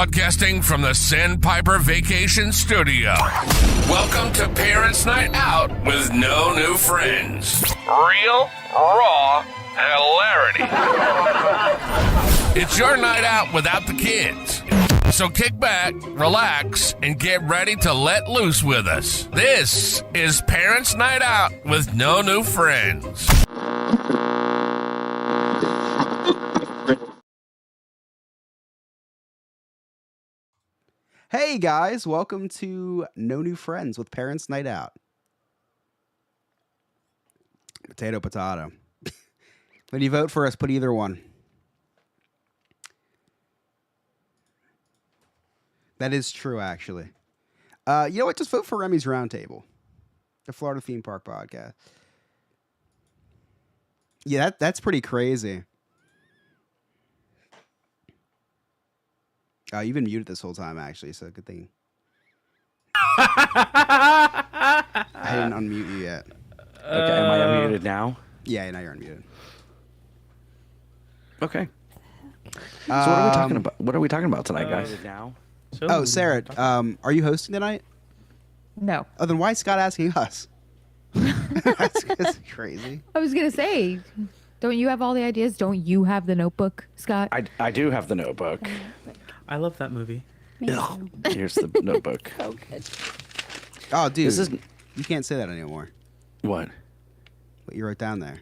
Broadcasting from the Sandpiper Vacation Studio. Welcome to Parents' Night Out with no new friends. Real, raw hilarity. It's your night out without the kids. So kick back, relax, and get ready to let loose with us. This is Parents' Night Out with no new friends. Hey guys, welcome to No New Friends with Parents Night Out. Potato, potato. When you vote for us, put either one. That is true, actually. You know what? Just vote for Remy's Roundtable, the Florida Theme Park podcast. Yeah, that's pretty crazy. You've been muted this whole time, actually, so good thing. I didn't unmute you yet. Okay, am I unmuted now? Yeah, now you're unmuted. Okay. So what are we talking about? What are we talking about tonight, guys? Now. Oh, Sarah, are you hosting tonight? No. Oh, then why is Scott asking us? that's crazy. I was going to say, don't you have all the ideas? Don't you have the notebook, Scott? I do have the notebook. I love that movie. Ugh, here's the notebook. So good. Oh, dude, This is you can't say that anymore. what? What you wrote down there.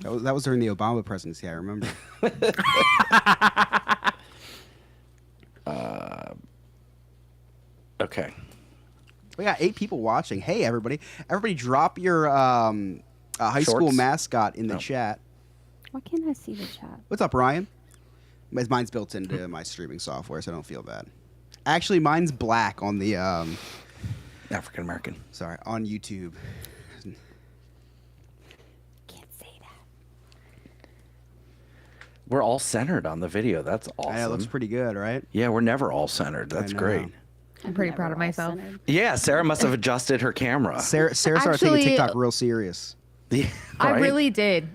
That was during the Obama presidency, I remember. Okay. We got 8 people watching. Hey, everybody. Everybody drop your high school Shorts? mascot in the chat. Why can't I see the chat? What's up, Ryan? Mine's built into my streaming software, so I don't feel bad. Actually, mine's black on the African American. sorry, on YouTube. Can't say that. We're all centered on the video. That's awesome. It looks pretty good, right? Yeah, we're never all centered. That's know. great. I'm pretty Never proud of all myself. centered. Yeah, Sarah must have adjusted her camera. Sarah started Actually- taking TikTok real serious. Yeah, I right? really did.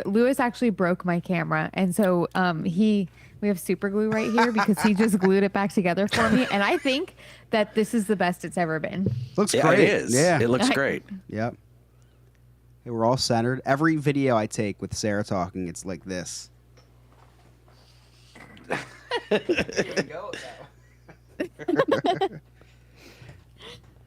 Lewis actually broke my camera. And so we have super glue right here because he just glued it back together for me. And I think that this is the best it's ever been. Looks Yeah, great. it is. Yeah. It looks great. Yep. Hey, we're all centered. Every video I take with Sarah talking, it's like this.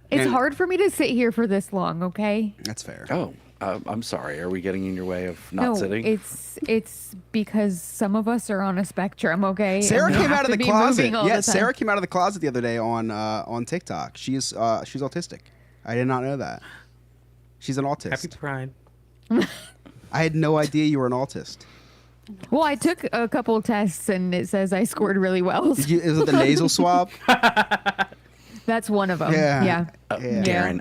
It's And- hard for me to sit here for this long, okay? That's fair. Oh, I'm sorry. Are we getting in your way of not sitting? it's because some of us are on a spectrum, okay? Sarah And we came have out of to the be closet. moving all Yeah, the time. Sarah came out of the closet the other day on TikTok. She's autistic. I did not know that. She's an autist. Happy Pride. I had no idea you were an autist. Well, I took a couple tests and it says I scored really well. Did you? Is it the nasal swab? That's one of them. Yeah. Yeah. Yeah.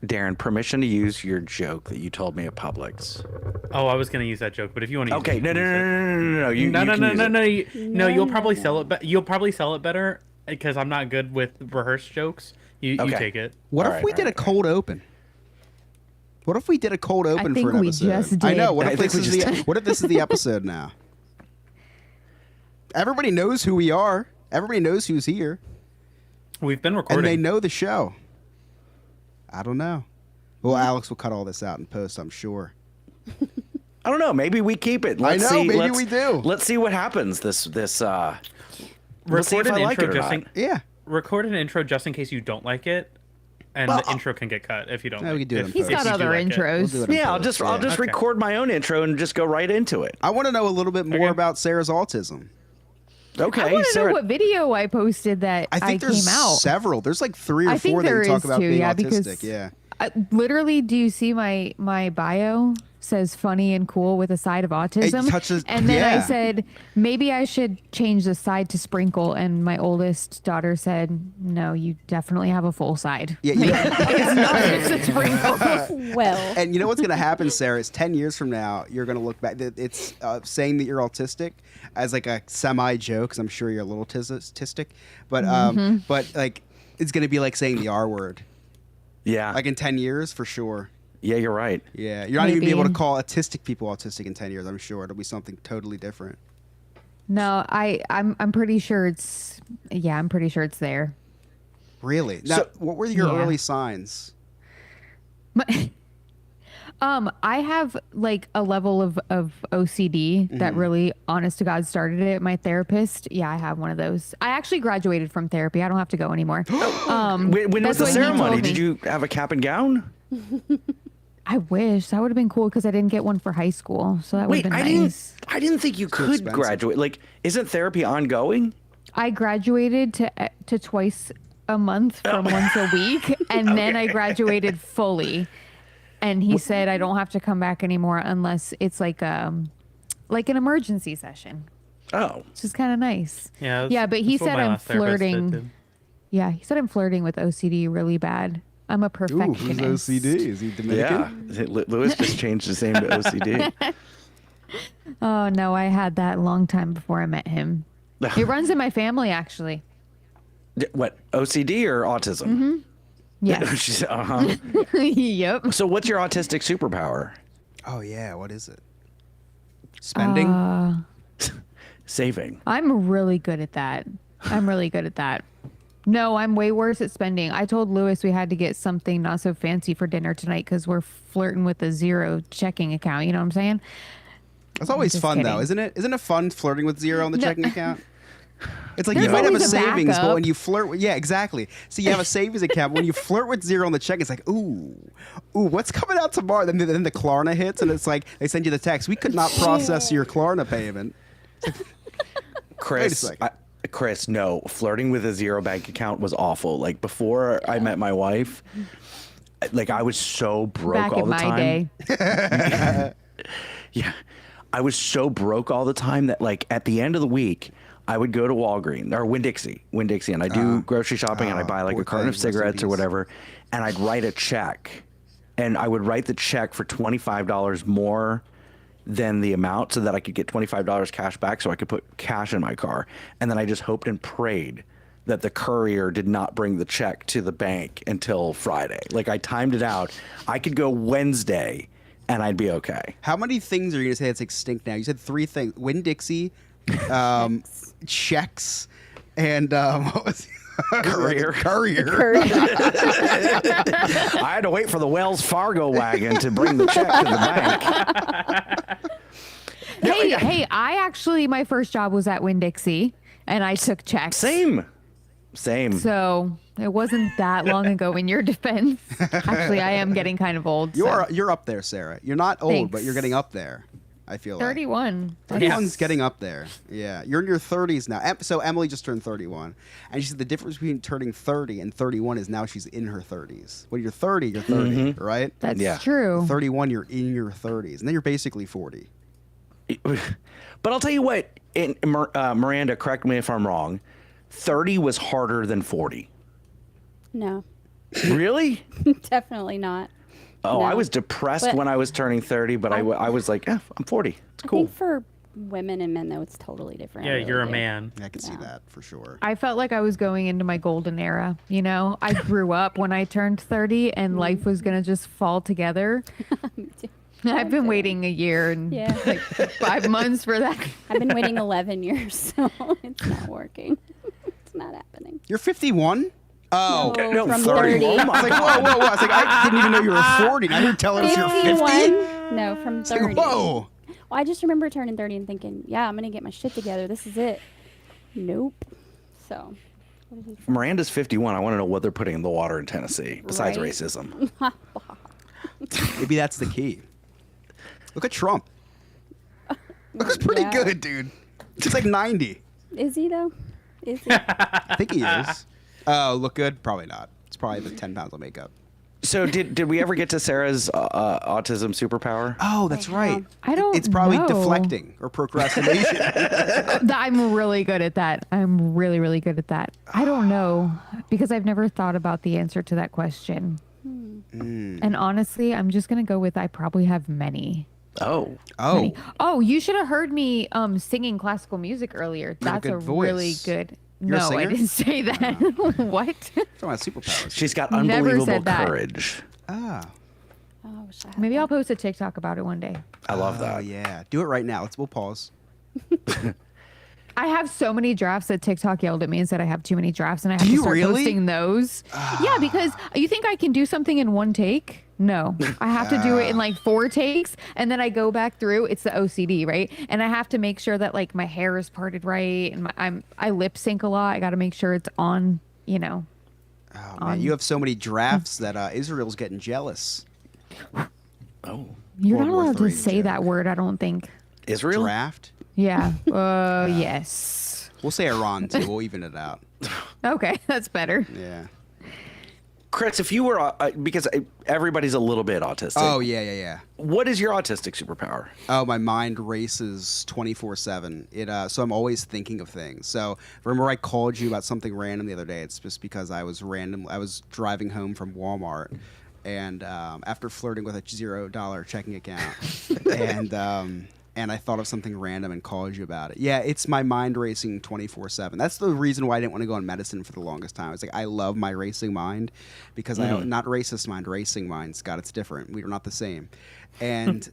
Darren, permission to use your joke that you told me at Publix. Oh, I was gonna use that joke, but if you want to, Okay, use no. You no, can use it. no. You'll probably sell it. You'll probably sell it better because I'm not good with rehearsed jokes. You Okay. take it. What All if right, we all did a right. cold open? What if we did a cold open think for an we episode? just I know. did. What I if think this we is just the What if this is the episode now? Everybody knows who we are. Everybody knows who's here, We've been and recording. they know the show. I don't know. Well, Alex will cut all this out in post, I'm sure. I don't know. Maybe we keep it. Let's know, see, maybe let's- we do. Let's see what happens. We'll see record if an I like intro it or just not. in, Yeah. record an intro just in case you don't like it, and Well, the intro can get cut if you don't. No, like we can do it in if- He's post. if got you do other like it. intros. We'll do it in Yeah, I'll post, just Okay. record my own intro and just go right into it. I want to know a little bit more Okay. about Sarah's autism. Okay, I want to Sarah. know what video I posted that I think there's came out. several. There's like 3 or I think 4 that there you talk is about too, being yeah, autistic. because- Yeah. Literally, do you see my bio says funny and cool with a side of autism? It touches- and then yeah. I said maybe I should change the side to sprinkle, and my oldest daughter said, "No, you definitely have a full side. Yeah, you know- It's not just a sprinkle." Well, And you know what's going to happen, Sarah, is 10 years from now, you're going to look back. It's saying that you're autistic as like a semi-joke, because I'm sure you're a little autistic. But, but like, it's going to be like saying the R word. Yeah, Like in 10 years, for sure. yeah, you're right. Yeah. You're not even be able to Maybe. call autistic people autistic in 10 years, I'm sure. It'll be something totally different. No, I'm pretty sure it's I'm pretty sure it's there. Really? Now, what were your early signs? I have like a level of OCD that really, honest to God, started it. My therapist, I have one of those. I actually graduated from therapy. I don't have to go anymore. When was the ceremony? Did you have a cap and gown? I wish that would have been cool because I didn't get one for high school, so that would have been nice. I didn't think you could expensive. graduate. Like, isn't therapy ongoing? I graduated to twice a month from once a week, and then I graduated fully. And he said I don't have to come back anymore unless it's like an emergency session. Oh, Which is kind of nice. Yeah, but he that's what said my I'm last therapist did, flirting. too. Yeah, he said I'm flirting with OCD really bad. I'm a Ooh, perfectionist. who's OCD? Is he Dominican? yeah. Lewis just changed his name to OCD. Oh no, I had that a long time before I met him. It runs in my family, actually. What, OCD or autism? Mm-hmm. Yes. She's, uh-huh. Yep. So what's your autistic superpower? Oh yeah, what is it? Spending? Saving. I'm really good at that. No, I'm way worse at spending. I told Lewis we had to get something not so fancy for dinner tonight because we're flirting with a zero checking account. You know what I'm saying? It's always Just fun kidding. though, isn't it? Isn't it fun flirting with zero on the checking account? It's like There's you might have a always a savings, but backup. when you flirt with, exactly. So you have a savings account. But when you flirt with zero on the check, it's like, ooh, what's coming out tomorrow? Then the Klarna hits, and it's like they send you the text. We could not process your Klarna payment. Chris, Wait a second. Chris, no, flirting with a zero bank account was awful. Like before I met my wife, like I was so broke Back all in the my time. day. Yeah, I was so broke all the time that like at the end of the week, I would go to Walgreens or Winn-Dixie, and I do grocery shopping and I buy like poor a carton of thing, rest in cigarettes or peace. whatever, and I'd write a check, and I would write the check for $25 more than the amount so that I could get $25 cash back so I could put cash in my car. And then I just hoped and prayed that the courier did not bring the check to the bank until Friday. Like I timed it out. I could go Wednesday and I'd be okay. How many things are you going to say that's extinct now? You said 3 things. Winn-Dixie, checks, and what was Courier. Courier. I had to wait for the Wells Fargo wagon to bring the check to the bank. Hey, I actually, my first job was at Winn-Dixie, and I took checks. Same. So it wasn't that long ago in your defense. Actually, I am getting kind of old. so. You're up there, Sarah. You're not old, but Thanks. you're getting up there. I feel like 31. 31's getting up there. Yeah, you're in your 30s now. So Emily just turned 31, and she said the difference between turning 30 and 31 is now she's in her 30s. When you're 30, you're 30, right? That's Yeah. true. 31, you're in your 30s, and then you're basically 40. But I'll tell you what, Miranda, correct me if I'm wrong, 30 was harder than 40. No, Really? definitely not. Oh, No. I was depressed But when I was turning 30, but I was like, I'm 40. It's I cool. think for women and men, though, it's totally different. I Yeah, really you're a do. man. I can see Yeah. that for sure. I felt like I was going into my golden era. You know, I grew up when I turned 30 and life was going to just fall together. I've been waiting a year and Yeah. like 5 months for that. I've been waiting 11 years, so it's not working. It's not happening. You're 51? Oh, No, from 30. 30. I was like, whoa. I was like, I didn't even know you were 40. Now you're telling us you're 50? 51? No, from It's like, 30. whoa. Well, I just remember turning 30 and thinking, yeah, I'm going to get my shit together. This is it. Nope. So, what is he from? Miranda's 51. I want to know what they're putting in the water in Tennessee besides Right. racism. Maybe that's the key. Look at Trump. Looks pretty Yeah. good, dude. He's like 90. Is he, though? Is he? I think he is. Oh, look good? Probably not. It's probably the 10 pounds of makeup. So did we ever get to Sarah's autism superpower? Oh, that's right. I don't It's probably know. deflecting or procrastination. I'm really good at that. I'm really, really good at that. I don't know because I've never thought about the answer to that question. And honestly, I'm just going to go with I probably have many. Oh. Oh, Oh, you should have heard me singing classical music earlier. You have a That's a, good voice. really good. You're a No, I singer? didn't say that. What? talking about superpowers. She's got Never unbelievable said that. courage. Ah. Oh, I wish I had Maybe that. I'll post a TikTok about it one day. I love Oh, that. yeah. Do it right now. We'll pause. I have so many drafts that TikTok yelled at me and said I have too many drafts and I have Do to you start really? posting those. Yeah, because you think I can do something in one take? No, I have to do it in like 4 takes, and then I go back through. It's the OCD, right? And I have to make sure that like my hair is parted right, and I lip sync a lot. I got to make sure it's on. Oh man, you have so many drafts that Israel's getting jealous. Oh, You're World not War allowed III to say joke. that word. I don't think. Israel? Draft. Yeah. Yes. We'll say Iran too. We'll even it out. Okay, that's better. Yeah. Chris, if you were because everybody's a little bit autistic. Oh yeah. What is your autistic superpower? Oh, my mind races 24/7. So I'm always thinking of things. So remember, I called you about something random the other day. It's just because I was driving home from Walmart, and after flirting with a $0 checking account, and I thought of something random and called you about it. Yeah, it's my mind racing 24/7. That's the reason why I didn't want to go in medicine for the longest time. It's like I love my racing mind because not racist mind, racing mind. Scott, it's different. We are not the same. And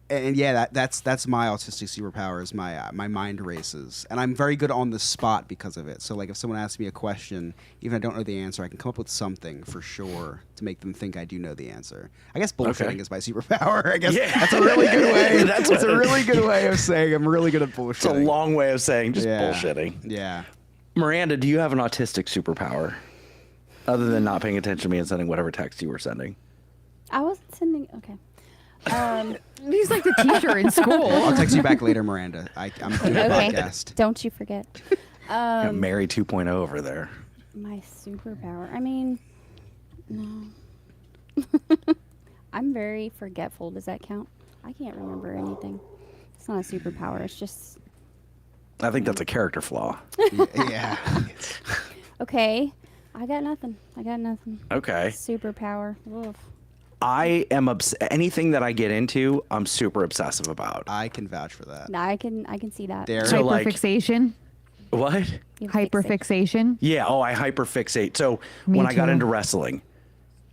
and yeah, that's my autistic superpower is my mind races, and I'm very good on the spot because of it. So like if someone asks me a question, even if I don't know the answer, I can come up with something for sure to make them think I do know the answer. I guess bullshitting is my superpower. I guess that's a really good way. That's a really good way of saying I'm really good at bullshitting. It's a long way of saying just bullshitting. Yeah. Miranda, do you have an autistic superpower other than not paying attention to me and sending whatever text you were sending? I wasn't sending. Okay. He's like the teacher in school. I'll text you back later, Miranda. I'm doing a Okay. podcast. Don't you forget. Yeah, Mary 2.0 over there. My superpower. I mean, no. I'm very forgetful. Does that count? I can't remember anything. It's not a superpower. It's just I think that's a character flaw. Yeah. okay. I got nothing. Okay. Superpower. Oof. I am anything that I get into, I'm super obsessive about. I can vouch for that. No, I can see that. There. So, like- Hyperfixation. What? You fix it. Hyperfixation. Yeah. Oh, I hyperfixate. So Me when I got too. into wrestling,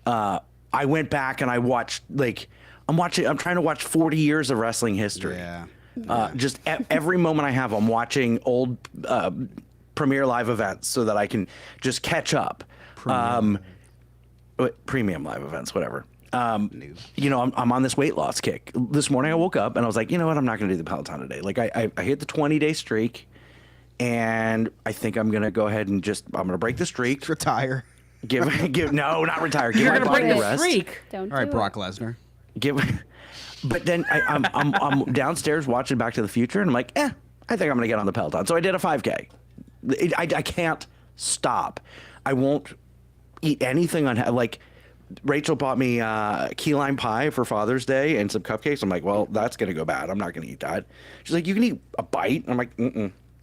I went back and I watched I'm trying to watch 40 years of wrestling history. Yeah. Just every moment I have, I'm watching old premiere live events so that I can just catch up. Premium live events, whatever. You know, I'm on this weight loss kick. This morning I woke up and I was like, you know what? I'm not going to do the Peloton today. Like I hit the 20-day streak, and I think I'm going to go ahead and I'm going to break the streak. Retire. No, not retire. Give You're my gonna body break a the rest. streak. Don't All right, do Brock it. Lesnar. But then I'm downstairs watching Back to the Future, and I'm like, I think I'm going to get on the Peloton. So I did a 5K. I can't stop. I won't eat anything like Rachel bought me key lime pie for Father's Day and some cupcakes. I'm like, well, that's going to go bad. I'm not going to eat that. She's like, you can eat a bite. I'm like,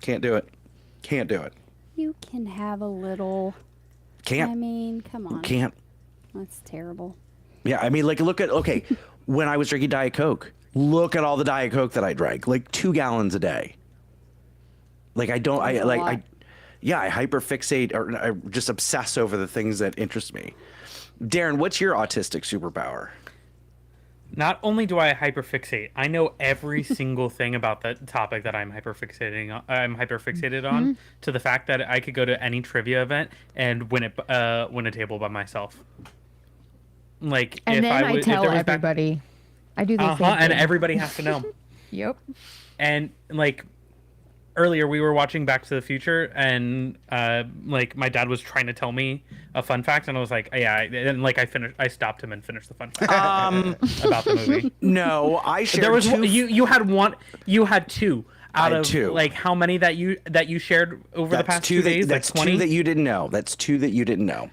can't do it. Can't do it. You can have a little. Can't. I mean, come on. Can't. That's terrible. Yeah, I mean, like, okay, when I was drinking Diet Coke, look at all the Diet Coke that I drank, like 2 gallons a day. Like, I hyperfixate or I just obsess over the things that interest me. Darren, what's your autistic superpower? Not only do I hyperfixate, I know every single thing about that topic that I'm hyperfixated on, to the fact that I could go to any trivia event and win a table by myself. Like, And if then I if tell there was everybody. I do the same and thing. everybody has to know. Yep. And like earlier, we were watching Back to the Future, and like my dad was trying to tell me a fun fact, and I was like, yeah, and like I stopped him and finished the fun fact about the movie. No, I shared There was two. you had two out had of two. like how many that you shared over the past 2 days? That's like 20? 2 that you didn't know. That's 2 that you didn't know.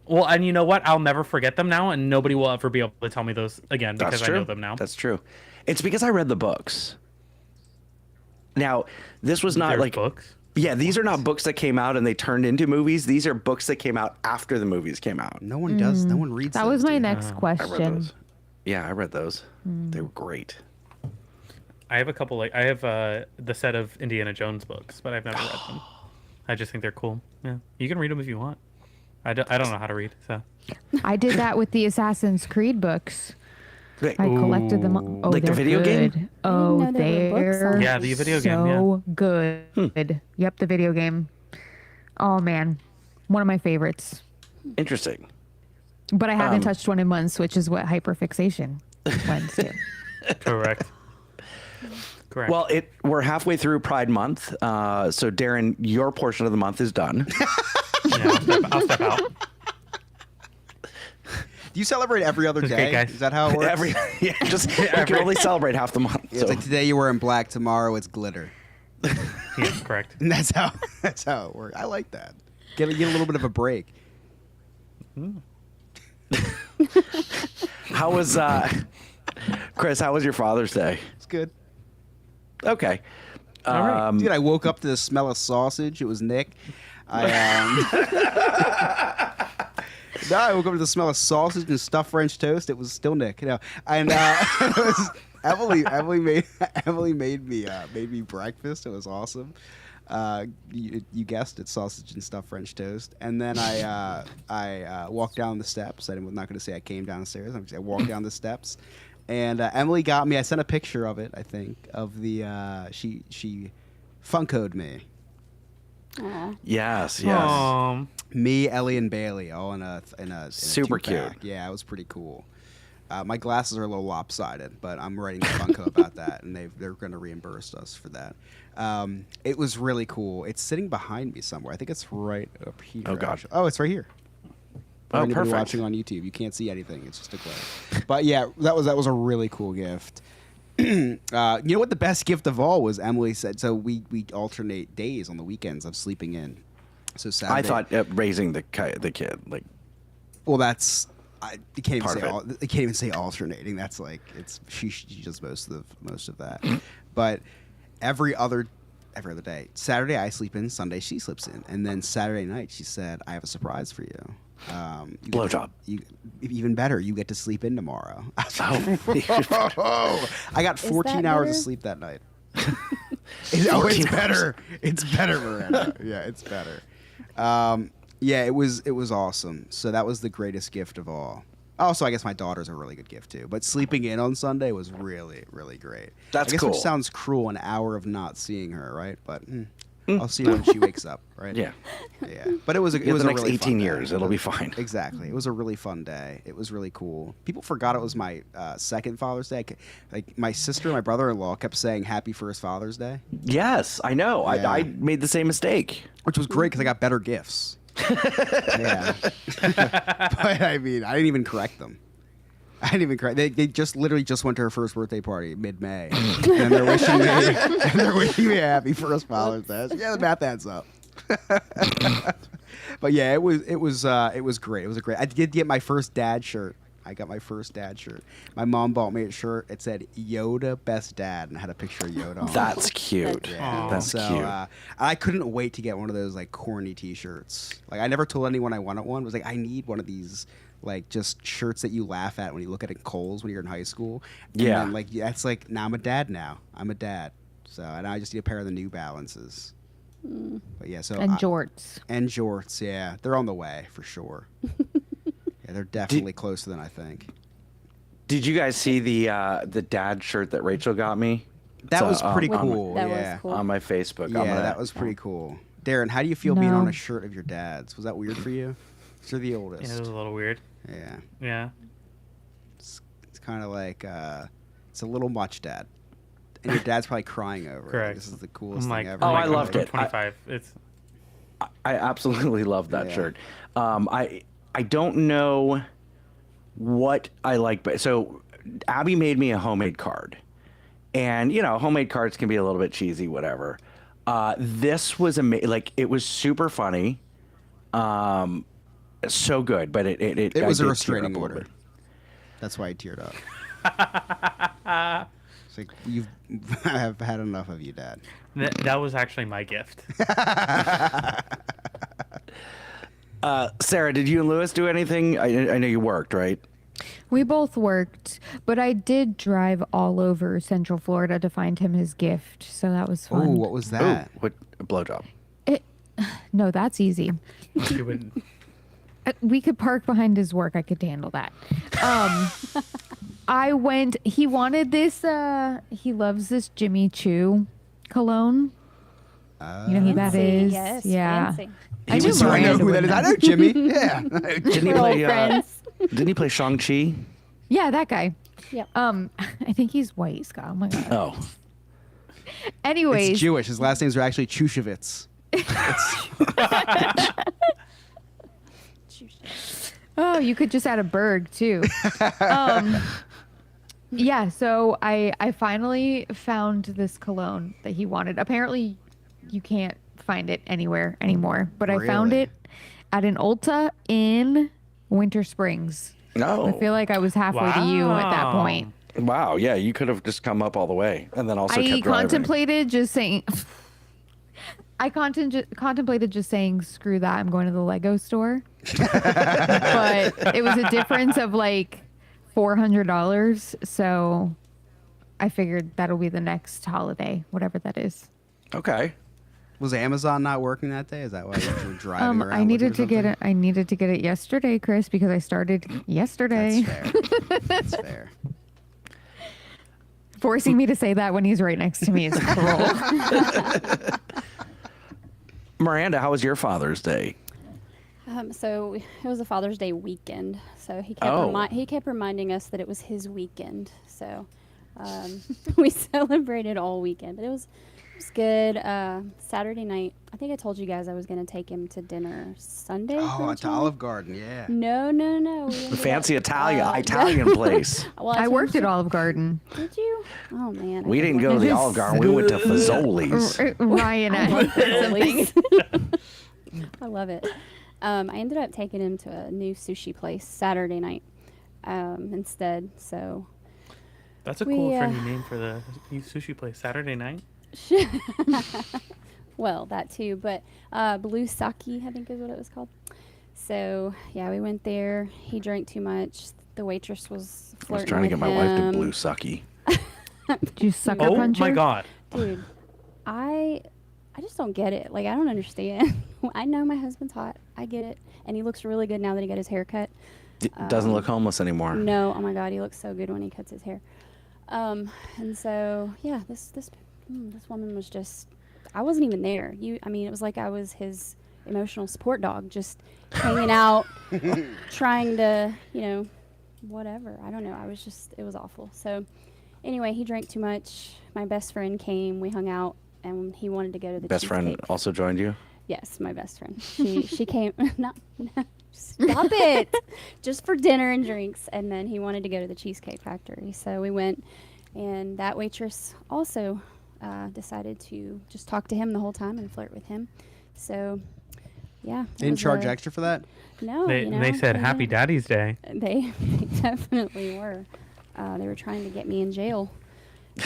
Well, and you know what? I'll never forget them now, and nobody will ever be able to tell me those again because That's true. I know them now. That's true. It's because I read the books. Now, this was not There's like books. Yeah, these are not books that came out and they turned into movies. These are books that came out after the movies came out. No one does. No one reads. That those, was my dude. next I read question. those. Yeah, I read those. They were great. I have a couple. I have the set of Indiana Jones books, but I've never read them. I just think they're cool. Yeah, you can read them if you want. I don't know how to read, so. I did that with the Assassin's Creed books. Wait, I collected them. Oh, Like the they're video game? good. Oh, know there were books on they're it. Yeah, the video game, so good. Yep, the video game. Oh man, one of my favorites. Interesting. But I haven't touched one in months, which is what hyperfixation lends to. Correct. Correct. Well, we're halfway through Pride Month. So, Darren, your portion of the month is done. yeah, I'll step out. Do you celebrate every other That's day? great, guys. Is that how it works? You can only celebrate half the month. Yeah, So. it's like today you're wearing black, tomorrow it's glitter. Yeah, correct. And that's how it works. I like that. Get a little bit of a break. How was, Chris, how was your Father's Day? It's good. Okay. All right. Dude, I woke up to the smell of sausage. It was Nick. No, I woke up to the smell of sausage and stuffed French toast. It was still Nick. And it was Emily made me breakfast. It was awesome. You guessed it, sausage and stuffed French toast. And then I walked down the steps. I'm not going to say I came down the stairs. I walked down the steps. And Emily got me. I sent a picture of it. I think of the she Funko'd me. Aw. Yes. Me, Ellie, and Bailey all in a Super two-pack. cute. Yeah, it was pretty cool. My glasses are a little lopsided, but I'm writing to Funko about that, and they're going to reimburse us for that. It was really cool. It's sitting behind me somewhere. I think it's right up here. Oh, God. actually. Oh, it's right here. For Oh, anybody perfect. watching on YouTube, you can't see anything. It's just a glare. But yeah, that was a really cool gift. You know what the best gift of all was? Emily said. So we alternate days on the weekends of sleeping in. So Saturday. I thought raising the kid, like, Well, that's you can't even Part say of it. you can't even say alternating. That's like she does most of that. But every other day, Saturday I sleep in, Sunday she sleeps in, and then Saturday night she said, "I have a surprise for you." Blowjob. Even better, you get to sleep in tomorrow. oh, I got 14 hours of better? sleep that night. It's better. It's better, Miranda. Yeah, it's better. Yeah, it was awesome. So that was the greatest gift of all. Also, I guess my daughter's a really good gift too. But sleeping in on Sunday was really, really great. That's I guess cool. Which sounds cruel, an hour of not seeing her, right? But I'll see her when she wakes up, right? yeah. Yeah. But it was a The really next fun 18 day. years, it'll be fine. Exactly. It was a really fun day. It was really cool. People forgot it was my second Father's Day. Like my sister and my brother-in-law kept saying Happy First Father's Day, Yes, I know. Yeah. I made the same mistake. which was great because I got better gifts. Yeah. But I mean, I didn't even correct them. I didn't even correct. They just literally just went to her first birthday party mid-May, and they're wishing me a happy first Father's Day. I was like, yeah, the math adds up. But yeah, it was great. It was a great. I did get my first dad shirt. I got my first dad shirt. My mom bought me a shirt. It said Yoda Best Dad and had a picture of Yoda on it. That's cute. Yeah. That's So, cute. I couldn't wait to get one of those like corny T-shirts. Like I never told anyone I wanted one. I was like, I need one of these like just shirts that you laugh at when you look at it in Kohl's when you're in high school. And Yeah. then, it's like now I'm a dad now. I'm a dad. So and I just need a pair of the New Balances. But yeah, so And jorts. and jorts, yeah, they're on the way for sure. Yeah, they're definitely closer than I think. Did you guys see the dad shirt that Rachel got me? That was pretty With- cool. that was yeah. cool. On my Facebook. Yeah, that was pretty cool. Darren, how do you feel being No. on a shirt of your dad's? Was that weird for you? 'Cause you're the Yeah, oldest. it was a little weird. Yeah. Yeah. It's kind of like it's a little much, Dad. And your dad's probably crying over it. Correct. This is the coolest I'm like, thing ever. Oh, I I'm loved it. 25. It's I absolutely love that Yeah. shirt. I don't know what I like, but so Abby made me a homemade card, and homemade cards can be a little bit cheesy, whatever. This was like it was super funny, so good, but it It I was a did tear restraining up a little order. bit. That's why I teared up. It's like I have had enough of you, Dad. that was actually my gift. Sarah, did you and Lewis do anything? I know you worked, right? We both worked, but I did drive all over Central Florida to find him his gift, so that was Oh, fun. what was that? Ooh, what a blowjob. No, that's easy. She wouldn't. We could park behind his work. I could handle that. I went. He wanted this. He loves this Jimmy Choo cologne. You know who that Fancy, is? yes, Yeah. fancy. I knew I know Miranda who would that is. know. I know Jimmy. Yeah. Didn't he We're old play? friends. Didn't he play Shang-Chi? Yeah, that guy. Yep. I think he's white, Scott. Oh my god. Oh, Anyways, It's Jewish. His last names are actually Chushevitz. oh, you could just add a Berg too. Yeah, so I finally found this cologne that he wanted. Apparently, you can't find it anywhere anymore, but I found Really? it at an Ulta in Winter Springs. no. I feel like I was halfway to you at that Wow. point. Wow. Yeah, you could have just come up all the way and then also I kept driving. contemplated just saying. Contemplated just saying, "Screw that! I'm going to the Lego store," but it was a difference of like $400. So I figured that'll be the next holiday, whatever that is. Okay. Was Amazon not working that day? Is that why you were driving around? I needed to looking for get it. I needed to get it yesterday, Chris, because I started yesterday. something? That's fair. That's fair. Forcing me to say that when he's right next to me is cruel. Miranda, how was your Father's Day? So it was a Father's Day weekend. So he kept Oh. he kept reminding us that it was his weekend. So we celebrated all weekend, but it was good. Saturday night, I think I told you guys I was going to take him to dinner Sunday. Oh, at originally. Olive Garden, yeah. No. We The ended fancy up, Italian place. well, I told worked you- at Olive Garden. Did you? Oh man. We didn't go to the Olive Garden. We went to Fazoli's. Ryan, I love something. Fazoli's. I love it. I ended up taking him to a new sushi place Saturday night instead. So That's a We, cool friendly name for the sushi place. Saturday night. well, that too, but Blue Sake, I think is what it was called. So yeah, we went there. He drank too much. The waitress was I flirting was trying to get with my wife to him. blue sucky. Did you sucker Oh punch my her? god. Dude, I just don't get it. Like, I don't understand. I know my husband's hot. I get it. And he looks really good now that he got his hair cut. Doesn't look homeless anymore. No, oh my God, he looks so good when he cuts his hair. And so, yeah, this woman was just, I wasn't even there. I mean, it was like I was his emotional support dog, just hanging out, trying to, whatever. I don't know. It was awful. So anyway, he drank too much. My best friend came. We hung out, and he wanted to go to the Best friend cheesecake. also joined you? Yes, my best friend. She came. Stop it! Just for dinner and drinks, and then he wanted to go to the Cheesecake Factory. So we went, and that waitress also decided to just talk to him the whole time and flirt with him. So, yeah. it Didn't was charge a- extra for that? No, They said they Happy didn't. Daddy's Day. They definitely were. They were trying to get me in jail,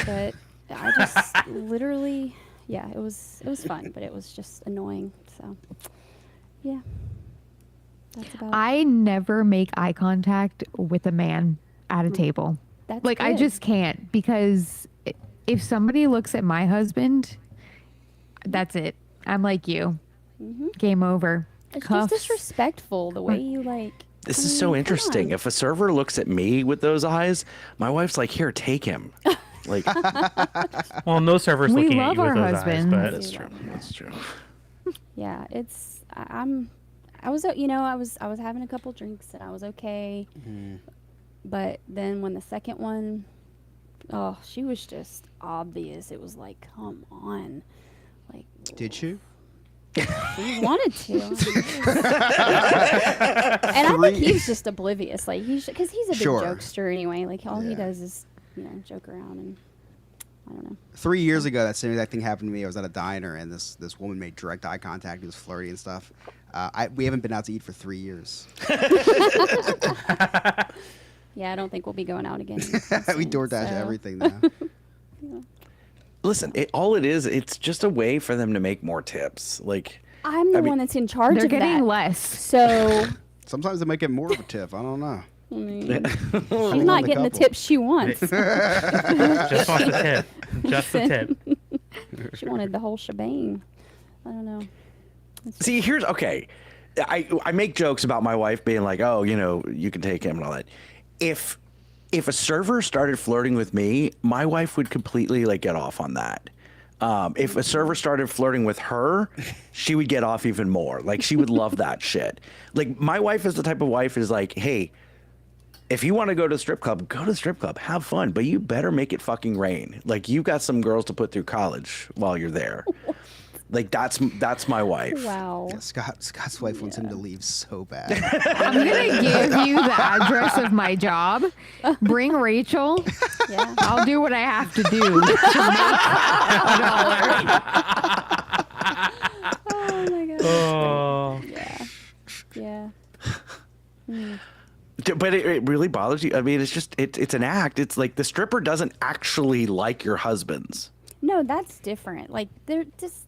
but I just literally, yeah, it was fun, but it was just annoying. So, yeah, that's about. I never make eye contact with a man at a table. That's Like, I good. just can't, because if somebody looks at my husband, that's it. I'm like you. Game over. It's Cuffs. just disrespectful the way you like. This I is mean, so come interesting. on. If a server looks at me with those eyes, my wife's like, "Here, take him." Like, Well, no server's We looking love at you with our those husbands. eyes, but that's true. That's true. Yeah, I was having a couple drinks and I was okay, but then when the second one, oh, she was just obvious. It was like, come on, like. Did you? He wanted to. And I think he's just oblivious. Like, because he's a big Sure. jokester anyway. Like, all he Yeah. does is, joke around, and I don't know. 3 years ago, that same exact thing happened to me. I was at a diner, and this woman made direct eye contact. It was flirty and stuff. We haven't been out to eat for 3 years. Yeah, I don't think we'll be going out again. We DoorDash everything now. Listen, it's just a way for them to make more tips. Like, I'm the I mean, one that's in charge They're of getting that. less. So Sometimes they might get more of a tip. I don't know. I mean, she's Depending not on getting the couple. tips she wants. just wants the tip. Just the tip. She wanted the whole shebang. I don't know. see, okay. I make jokes about my wife being like, "Oh, you can take him and all that." If if a server started flirting with me, my wife would completely like get off on that. If a server started flirting with her, she would get off even more. Like, she would love that shit. Like, my wife is the type of wife is like, hey, if you want to go to the strip club, go to the strip club, have fun, but you better make it fucking rain. Like, you've got some girls to put through college while you're there. Like, that's my wife. Wow. Yeah, Scott's wife wants him to leave so bad. I'm gonna give you the address of my job. Bring Rachel. Yeah. I'll do what I have to do to make $1. Oh my god. Oh. Yeah. Yeah. Mm. But it really bothers you. I mean, it's just it's an act. It's like the stripper doesn't actually like your husbands. No, that's different. Like, they're just.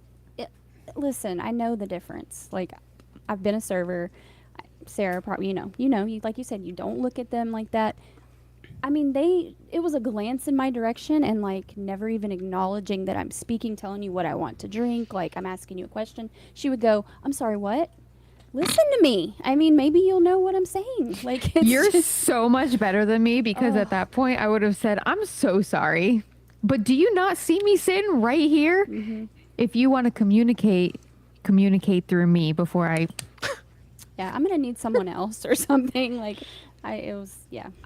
Listen, I know the difference. Like, I've been a server. Sarah, probably, you like you said, you don't look at them like that. I mean, it was a glance in my direction and like never even acknowledging that I'm speaking, telling you what I want to drink. Like, I'm asking you a question. She would go, I'm sorry, what? Listen to me. I mean, maybe you'll know what I'm saying. Like, it's You're just, so much better than me because at that point I would have said, I'm so sorry, but do you not see me sitting right here? Mm-hmm. If you want to communicate through me before I... yeah, I'm going to need someone else or something. Like, I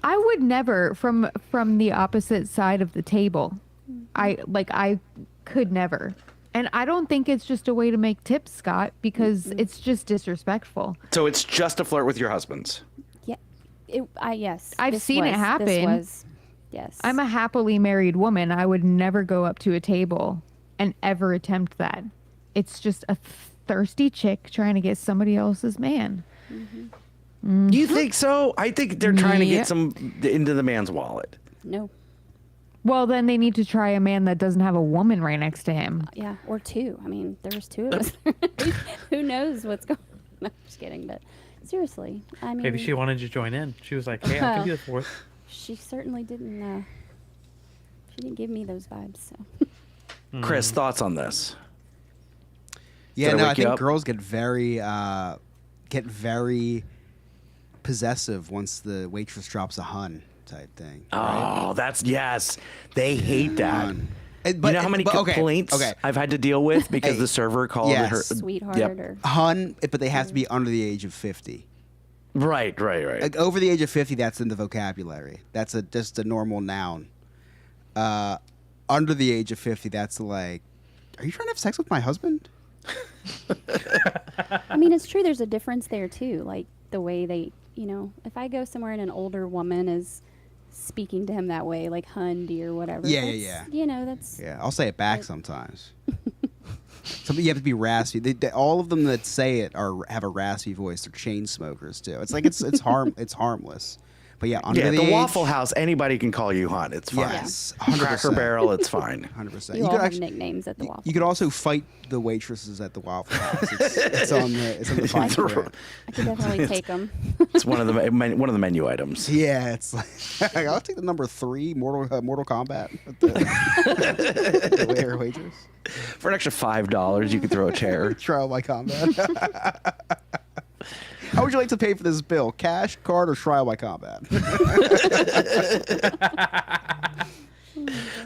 would never, from the opposite side of the table. Mm-hmm. I could never. And I don't think it's just a way to make tips, Scott, because it's just disrespectful. So it's just a flirt with your husbands. Yeah. Yes. I've seen it happen. This was, yes. I'm a happily married woman. I would never go up to a table and ever attempt that. It's just a thirsty chick trying to get somebody else's man. Mm-hmm. You think so? I think they're trying to Yeah. get some into the man's wallet. No. Well, then they need to try a man that doesn't have a woman right next to him. Yeah, or two. I mean, there's two of us. Who knows what's going on? No, I'm just kidding. But seriously, I mean. Maybe she wanted to join in. She was like, hey, I can be the fourth. She certainly didn't. She didn't give me those vibes. So. Chris, thoughts on this? Yeah, Did I no, I wake you think up? girls get very possessive once the waitress drops a hun type thing. Right? Oh, yes. They hate that. Hun. You know how many complaints okay. I've had to deal with because Hey, the server called yes. her Sweetheart Yep. or. Hun, but they have to be under the age of 50. Right. Like, over the age of 50, that's in the vocabulary. That's just a normal noun. Under the age of 50, that's like, are you trying to have sex with my husband? I mean, it's true. There's a difference there too. Like the way they, if I go somewhere and an older woman is speaking to him that way, like Hundy or whatever. Yeah. That's. Yeah, I'll say it back sometimes. You have to be raspy. All of them that say it have a raspy voice. They're chain smokers too. It's like it's harmless. But yeah, under the age, Waffle House, anybody can call you Hun. It's fine. Yes, Cracker 100%. Barrel, it's fine. 100%. You all have nicknames at the Waffle You could House. also fight the waitresses at the Waffle House. It's on the fine print. I could definitely take them. It's one of the menu items. Yeah, it's like I'll take the number 3 Mortal Kombat. The waiter waitress. For an extra $5, you could throw a chair. Trial by combat. How would you like to pay for this bill? Cash, card, or trial by combat?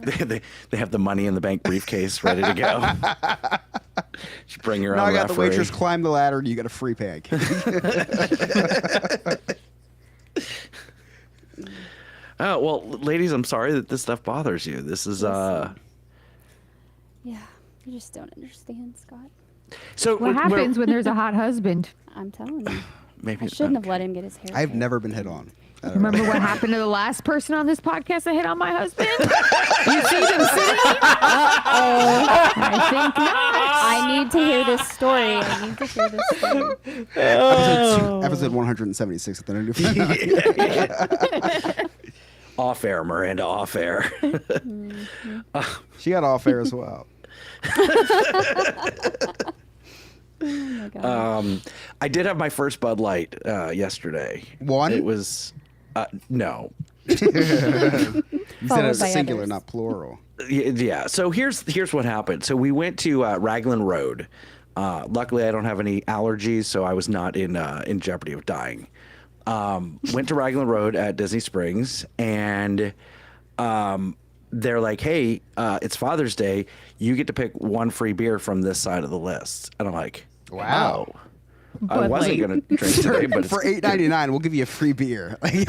They have the money in the bank briefcase ready to go. Just bring your Now own I got the referee. waitress climb the ladder and you get a free pancake. Oh, well, ladies, I'm sorry that this stuff bothers you. This is Yeah, you just don't understand, Scott. so What happens when there's a hot husband? I'm telling you. maybe I shouldn't have let him get his hair. I've cut. never been hit on. Remember what happened to the last person on this podcast that hit on my husband? You see them sitting? I think not. I need to hear this story. I need to hear this story. Episode 176 at the new. Off air, Miranda, off air. She got off air as well. Oh my God. I did have my first Bud Light yesterday. One? It was no. You said Followed it's by singular, others. not plural. Yeah. So here's what happened. So we went to Raglan Road. Luckily, I don't have any allergies, so I was not in jeopardy of dying. Went to Raglan Road at Disney Springs, and they're like, hey, it's Father's Day. You get to pick one free beer from this side of the list. And I'm like, Wow. oh. I Bud wasn't Light. going to drink today, but For it's- $8.99, we'll give you a free beer. but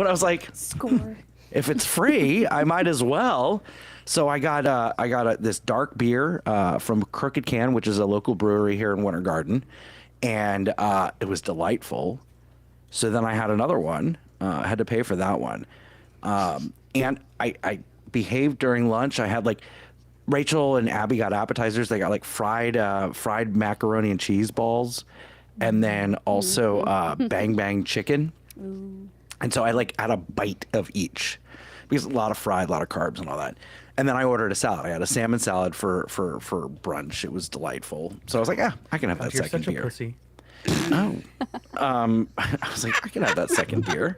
I was like, Score. if it's free, I might as well. So I got this dark beer from Crooked Can, which is a local brewery here in Winter Garden, and it was delightful. So then I had another one. I had to pay for that one, and I behaved during lunch. I had like Rachel and Abby got appetizers. They got like fried macaroni and cheese balls, and then also Bang Bang chicken. And so I like had a bite of each because a lot of fried, a lot of carbs and all that. And then I ordered a salad. I had a salmon salad for brunch. It was delightful. So I was like, yeah, I can have that You're second such a beer. pussy. Oh. I was like, I can have that second beer.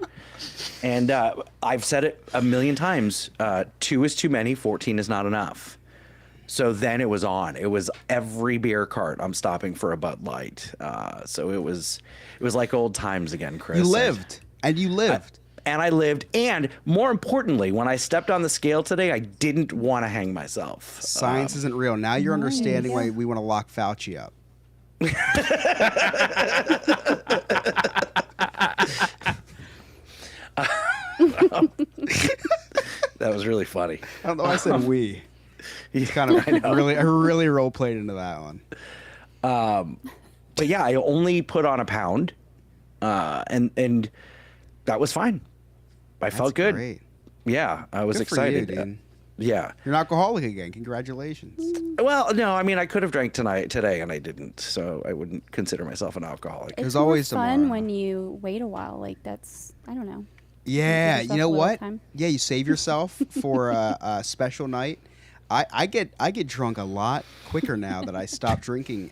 And I've said it a million times. 2 is too many. 14 is not enough. So then it was on. It was every beer cart. I'm stopping for a Bud Light. So it was like old times again, Chris. You lived. And you lived. And I lived. And more importantly, when I stepped on the scale today, I didn't want to hang myself. Science isn't real. Now you're understanding why we want to lock Fauci up. That was really funny. I don't know why I said we. He's kind of really role played into that one. But yeah, I only put on a pound, and that was fine. I felt good. Great. Yeah, I was Good for you, excited. dude. Yeah. You're an alcoholic again. Congratulations. Well, no, I mean, I could have drank today, and I didn't, so I wouldn't consider myself an alcoholic. It's There's more always fun tomorrow. when you wait a while. Like that's I don't know. Yeah, Give you yourself know a little what? time. Yeah, you save yourself for a special night. I get drunk a lot quicker now that I stop drinking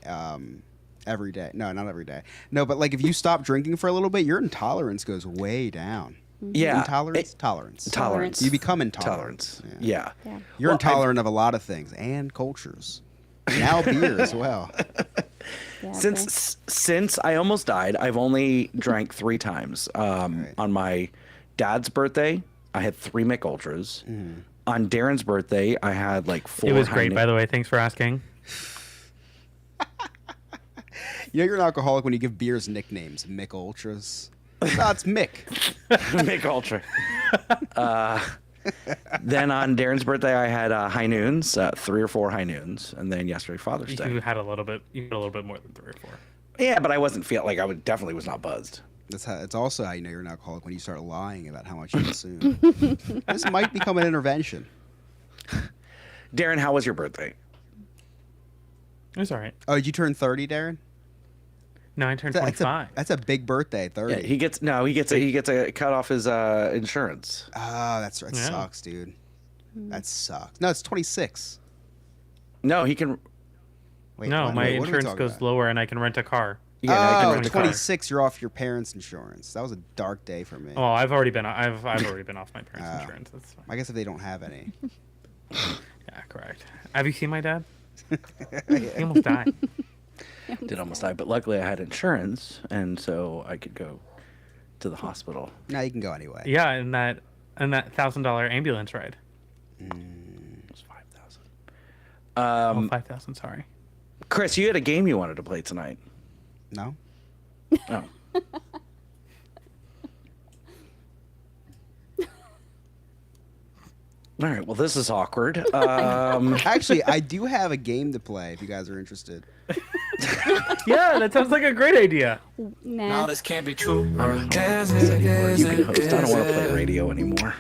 every day. No, not every day. No, but like if you stop drinking for a little bit, your intolerance goes way down. Yeah. Intolerance? Tolerance. Tolerance. You become intolerant. Tolerance. Yeah. Yeah. You're Well, intolerant of a lot of things and cultures. Now beer as well. Yeah, Since I almost died, I've only drank 3 times. On my dad's birthday, I had 3 Mick Ultras. On Darren's birthday, I had like 4. It was great, by the way. Thanks for asking. You know you're an alcoholic when you give beers nicknames. Mick Ultras. No, it's Mick. Mick Ultra. Then on Darren's birthday, I had High Noons, 3 or 4 High Noons, and then yesterday Father's Day. You had a little bit. You had a little bit more than 3 or 4. Yeah, but I wasn't feel like definitely was not buzzed. It's also how you know you're an alcoholic when you start lying about how much you consume. This might become an intervention. Darren, how was your birthday? It was all right. Oh, did you turn 30, Darren? No, I turned 25. That's a big birthday, 30. Yeah, he gets a cut off his insurance. Oh, that's right. Yeah. Sucks, dude. That sucks. No, it's 26. No, he can. Wait, No, what- my what are we insurance talking goes about? lower, and I can rent a car. Yeah, I can Oh, rent a car. 26, you're off your parents' insurance. That was a dark day for me. Oh, I've already been off my parents' insurance. That's fine. I guess if they don't have any. Yeah, correct. Have you seen my dad? He almost died. Did almost die, but luckily I had insurance, and so I could go to the hospital. Now you can go anyway. Yeah, and that $1,000 ambulance ride. It was $5,000. 5,000. Sorry. Chris, you had a game you wanted to play tonight. No? Oh. All right. Well, this is awkward. Actually, I do have a game to play if you guys are interested. Yeah, that sounds like a great idea. Nah. This can't be true. You can host. I don't want to play radio anymore.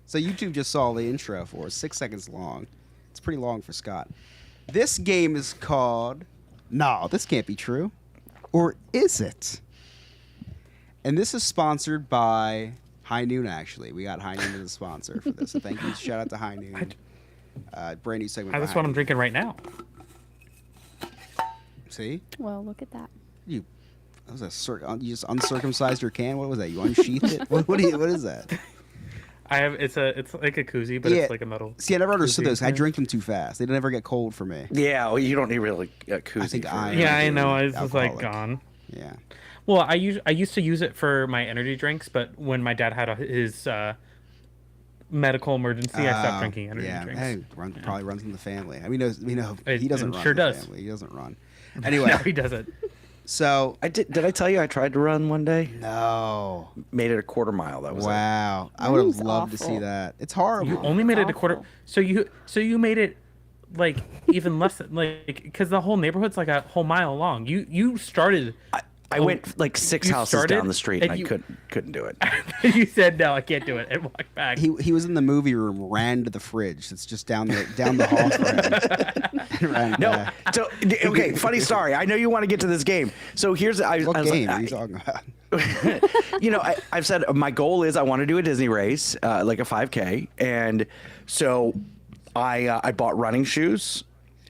So YouTube just saw the intro for us, 6 seconds long. It's pretty long for Scott. This game is called No, This Can't Be True. Or Is It? And this is sponsored by High Noon, actually. We got High Noon as a sponsor for this. So thank you. Shout out to High Noon. Brand new segment. That's by what High I'm drinking right now. Noon. See? Well, look at that. That was you just uncircumcised your can? What was that? You unsheathed it? What is that? I have. It's like a koozie, but Yeah. it's like a metal. See, I never understood koozie. those. I drink them too fast. They never get cold for me. Yeah, well, you don't need really a koozie. I think for I- it. Yeah, I do. know. It's just like Alcoholic. gone. Yeah. Well, I used to use it for my energy drinks, but when my dad had his medical emergency, I stopped drinking energy drinks. Hey, probably runs in the family. I mean, we know It- he doesn't it run sure in the does. family. He doesn't run. Anyway, No, he doesn't. so Did I tell you I tried to run one day? no. Made it a quarter mile. That was it. Wow, I would have Running's loved to see awful. that. It's horrible. You only made it a Awful. quarter. So you made it like even less than like because the whole neighborhood's like a whole mile long. You started. I went like 6 you houses started, down the street and and I you- couldn't do it. You said no, I can't do it, and walked back. He was in the movie room, ran to the fridge. It's just down the hall from him. Ran No, back. so okay, funny story. I know you want to get to this game. So here's I What was game like, are you talking about? you know, I've said my goal is I want to do a Disney race, like a 5K, and so I bought running shoes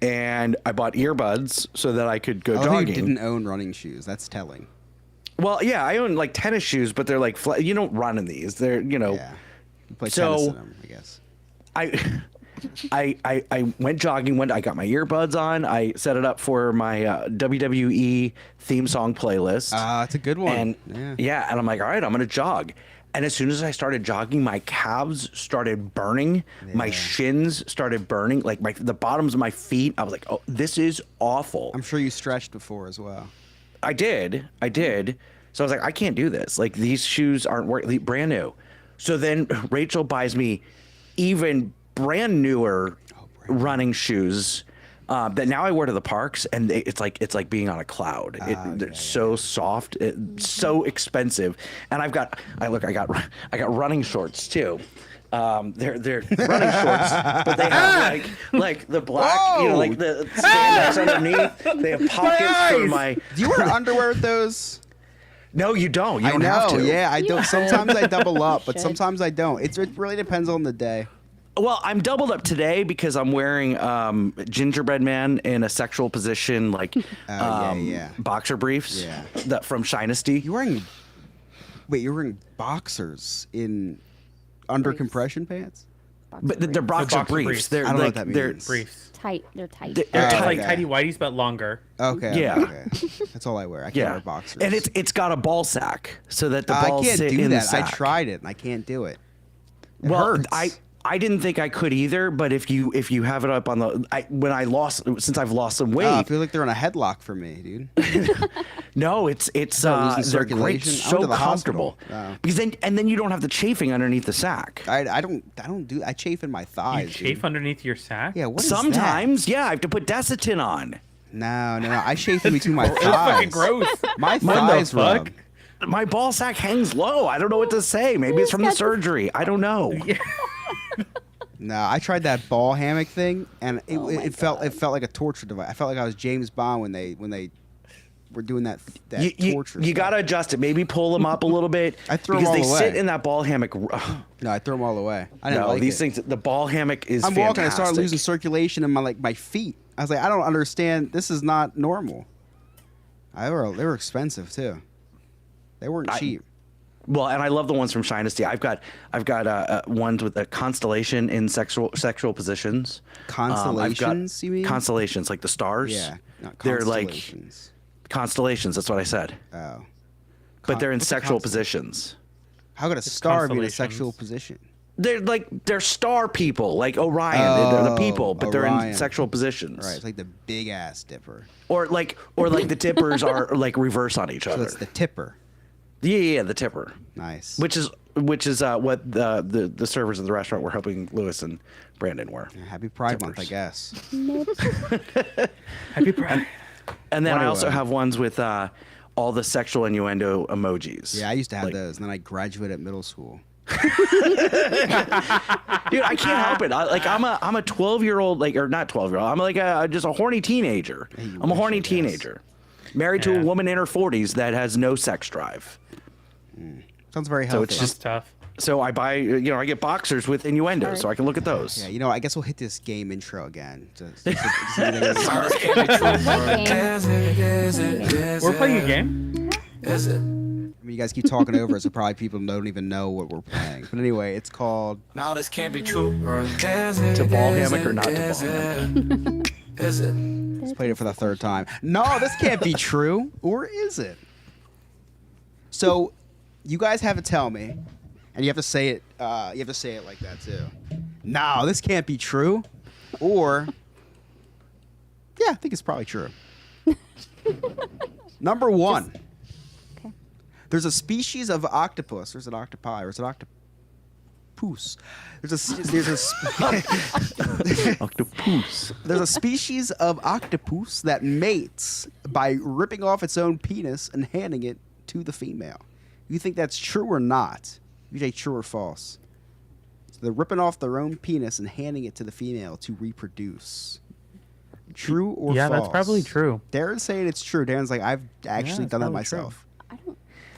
and I bought earbuds so that I could go Oh, jogging. you didn't own running shoes. That's telling. Well, yeah, I own like tennis shoes, but they're like you don't run in these. They're Yeah. You play So- tennis in them, I guess. I went jogging. I got my earbuds on. I set it up for my WWE theme song playlist. It's a good one. And yeah, and I'm like, all right, I'm gonna jog. And as soon as I started jogging, my calves started burning. My shins started burning. Like the bottoms of my feet. I was like, oh, this is awful. I'm sure you stretched before as well. I did. So I was like, I can't do this. Like these shoes aren't working. Brand new. So then Rachel buys me even brand newer running shoes that now I wear to the parks, and it's like being on a cloud. They're so soft, so expensive, and I got running shorts too. They're running shorts, but they have like the black, you know, like the spandex underneath. They have pockets for my. Do you wear underwear with those? No, you don't. You I don't know. have to. Yeah, I don't. Sometimes I double up, but Should. sometimes I don't. It really depends on the day. Well, I'm doubled up today because I'm wearing gingerbread man in a sexual position, like yeah. boxer briefs. Yeah. That from Shinesty. You're wearing boxers under Briefs. compression pants? But they're boxer boxer briefs. briefs. They're I don't know like what that they're means. Briefs. Tight. They're tight. They're They're tight. like Okay. tidy whities, but longer. Okay. Yeah. Okay. That's all I wear. I can't wear boxers. and it's got a ball sack so that the I balls can't sit do in that. the sack. I tried it and I can't do it. It Well, hurts. I didn't think I could either, but if you have it up on the since I've lost some weight, I feel like they're in a headlock for me, dude. no, it's Not losing they're great, circulation? I went so to the comfortable hospital. Oh. because then you don't have the chafing underneath the sack. I don't do. I chafe in my You thighs. chafe dude. underneath your sack. Yeah. What is that? Sometimes, yeah, I have to put Desitin on. No. I chafe in between my That's fucking thighs. gross. My What the thighs fuck? rub. My ball sack hangs low. I don't know what to say. Maybe it's from the got the- surgery. I don't know. No, I tried that ball hammock thing, and Oh my it felt like a torture device. I felt like I was James Bond when they were doing that torture. You stuff. gotta adjust it. Maybe pull them up a little bit. I threw 'em because all they sit away. in that ball hammock. No, I threw them all away. I didn't No, like these it. things. The ball hammock is. I'm walking. I started fantastic. losing circulation in my feet. I was like, I don't understand. This is not normal. They were expensive too. They weren't cheap. Well, and I love the ones from Shinesty. I've got ones with a constellation in sexual positions. Constellations, you mean? Constellations, like the stars. Yeah, not they're like constellations. constellations. That's what I said. Oh, But they're in what's a sexual constel- positions. How could a star be in a constellations. sexual position? They're star people, like Orion. They're the people, but they're in Orion. sexual positions. Right, it's like the big ass dipper. Or like the tippers are like reverse on each So other. it's the tipper. Yeah, the tipper. Nice. Which is what the servers in the restaurant were hoping Lewis and Brandon were. Happy Pride Month, I tippers. guess. Nope. Happy Pride. And then I Anyway. also have ones with all the sexual innuendo emojis. Yeah, I used to have Like, those, and then I graduated middle school. Dude, I can't help it. I'm a 12-year-old, or not 12-year-old. I'm like just a horny teenager. you I'm a wish, horny I guess. teenager, married to Yeah. a woman in her 40s that has no sex drive. Sounds very healthy. So it's just Tough. so I buy I get boxers with innuendo so I can look at those. Yeah, you know, I guess we'll hit this game intro again. What game? We're playing a game. I mean, You guys keep talking over it, so probably people don't even know what we're playing. But anyway, it's called... Now this can't be true. To ball hammock or not to ball hammock? Is it? Let's play it for the third time. No, this can't be true. Or is it? So, you guys have to tell me, and you have to say it. You have to say it like that too. No, this can't be true. Or, yeah, I think it's probably true. Number one. Okay. There's a species of octopus. There's an octopi, or it's an octopus. Octopus. There's a species of octopus that mates by ripping off its own penis and handing it to the female. You think that's true or not? You say true or false? So they're ripping off their own penis and handing it to the female to reproduce. True or false? Yeah, that's probably true. Darren's saying it's true. Darren's like, I've actually it's done that probably myself.